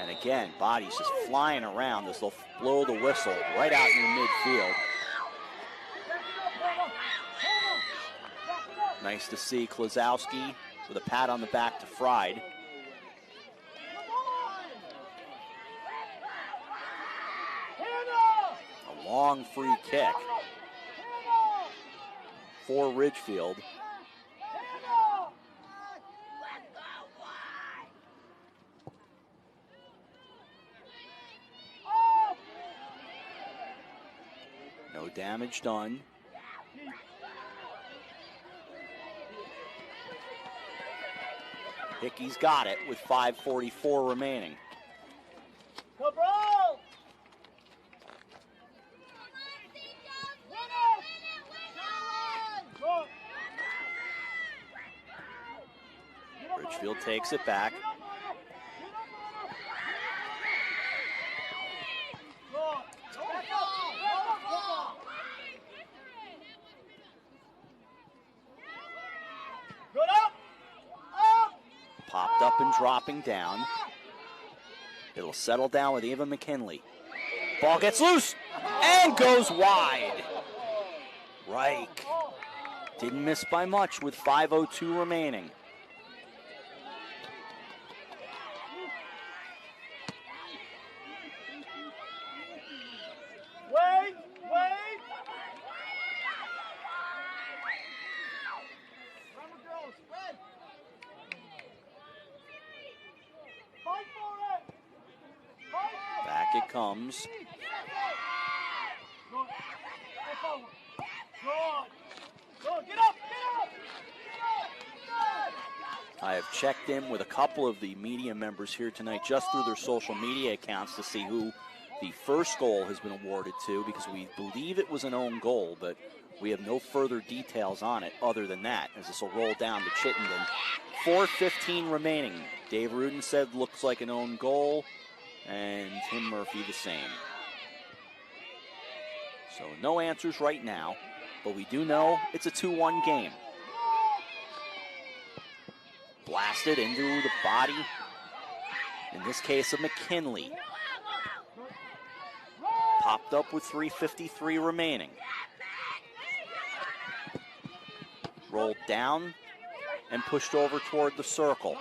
And again, bodies just flying around as they'll blow the whistle right out in midfield. Nice to see Klozowski with a pat on the back to Fried. A long free kick for Ridgefield. No damage done. Hickey's got it with 5:44 remaining. Cabral! Ridgefield takes it back. Popped up and dropping down. It'll settle down with Eva McKinley. Ball gets loose and goes wide. Reich didn't miss by much with 5:02 remaining. Wait! Run the girls, spread! Fight for it! Fight for it! Back it comes. Good. Go forward. Good. Get up! I have checked in with a couple of the media members here tonight just through their social media accounts to see who the first goal has been awarded to, because we believe it was an own goal, but we have no further details on it other than that, as this will roll down to Chittenden. 4:15 remaining. Dave Rudin said looks like an own goal, and Tim Murphy the same. So no answers right now, but we do know it's a 2-1 game. Blasted into the body, in this case of McKinley. Popped up with 3:53 remaining. Rolled down and pushed over toward the circle.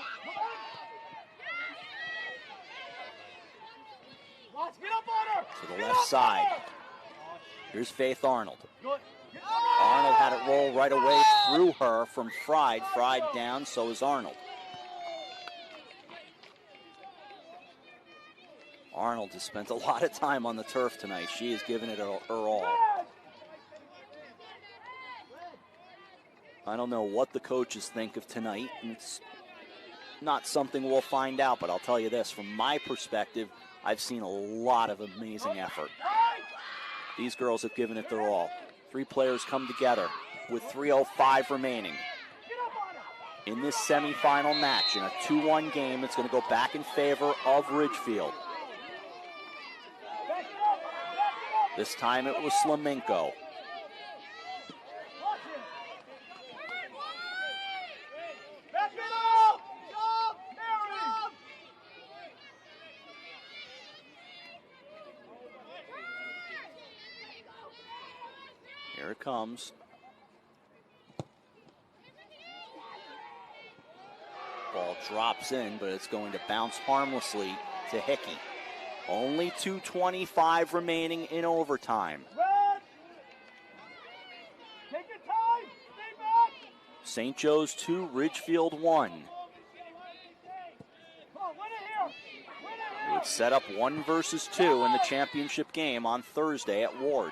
To the left side. Here's Faith Arnold. Arnold had it roll right away through her from Fried. Fried down, so is Arnold. Arnold has spent a lot of time on the turf tonight. She has given it her all. I don't know what the coaches think of tonight. It's not something we'll find out, but I'll tell you this, from my perspective, I've seen a lot of amazing effort. These girls have given it their all. 3 players come together with 3:05 remaining. in this semifinal match in a 2-1 game that's going to go back in favor of Ridgefield. This time it was Slamenko. Here it comes. Ball drops in, but it's going to bounce harmlessly to Hickey. Only 2:25 remaining in overtime. St. Joe's 2, Ridgefield 1. It would set up 1 versus 2 in the championship game on Thursday at Ward.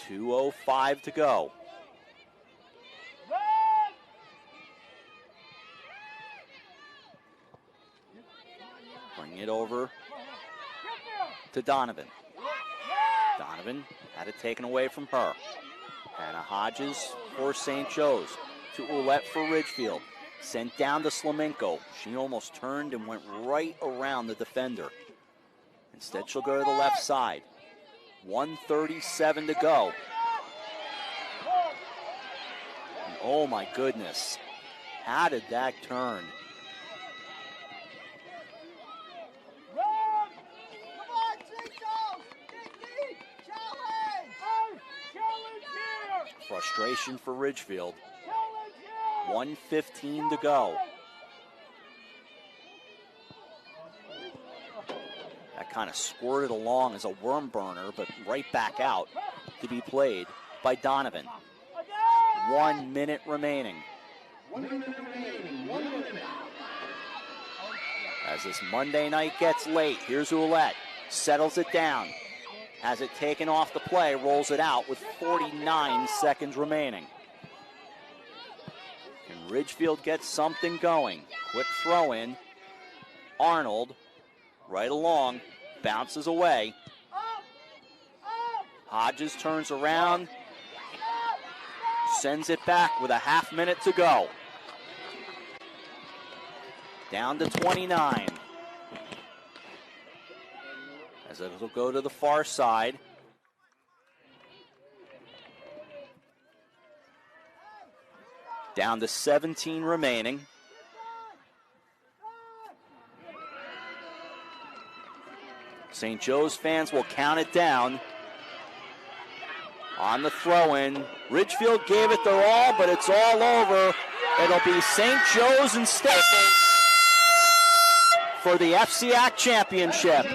2:05 to go. Bring it over to Donovan. Donovan had it taken away from her. Hannah Hodges for St. Joe's. To Ouellette for Ridgefield. Sent down to Slamenko. She almost turned and went right around the defender. Instead, she'll go to the left side. 1:37 to go. And oh my goodness. How did that turn? Frustration for Ridgefield. 1:15 to go. That kind of squirted along as a worm burner, but right back out to be played by Donovan. 1 minute remaining. 1 minute remaining. 1 minute. As this Monday night gets late, here's Ouellette. Settles it down. Has it taken off the play, rolls it out with 49 seconds remaining. Can Ridgefield get something going? Quick throw in. Arnold, right along, bounces away. Hodges turns around, sends it back with a half minute to go. Down to 29. As it'll go to the far side. Down to 17 remaining. St. Joe's fans will count it down. On the throw-in, Ridgefield gave it their all, but it's all over. It'll be St. Joe's and Staples for the FCIAC championship.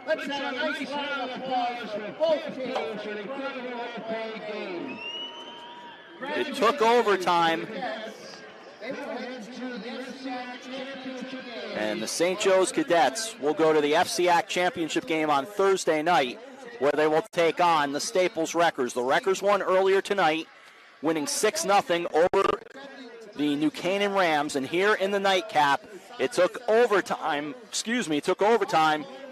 Let's have a nice round of applause for both teams for an incredible all-play game. It took overtime. And the St. Joe's Cadets will go to the FCIAC championship game on Thursday night, where they will take on the Staples Wreckers. The Wreckers won earlier tonight, winning 6-0 over the New Canaan Rams. And here in the nightcap, it took overtime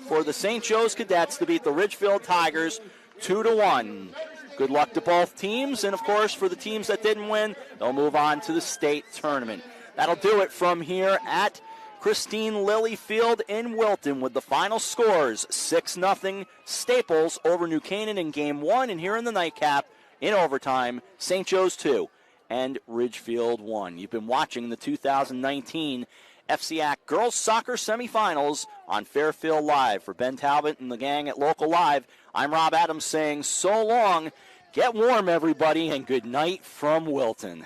for the St. Joe's Cadets to beat the Ridgefield Tigers 2-1. Good luck to both teams, and of course for the teams that didn't win, they'll move on to the state tournament. That'll do it from here at Christine Lilly Field in Wilton with the final scores: 6-0 Staples over New Canaan in Game 1, and here in the nightcap in overtime, St. Joe's 2 and Ridgefield 1. You've been watching the 2019 FCIAC Girls Soccer Semifinals on Fairfield Live. For Ben Talbot and the gang at Local Live, I'm Rob Adams saying so long, get warm everybody, and good night from Wilton.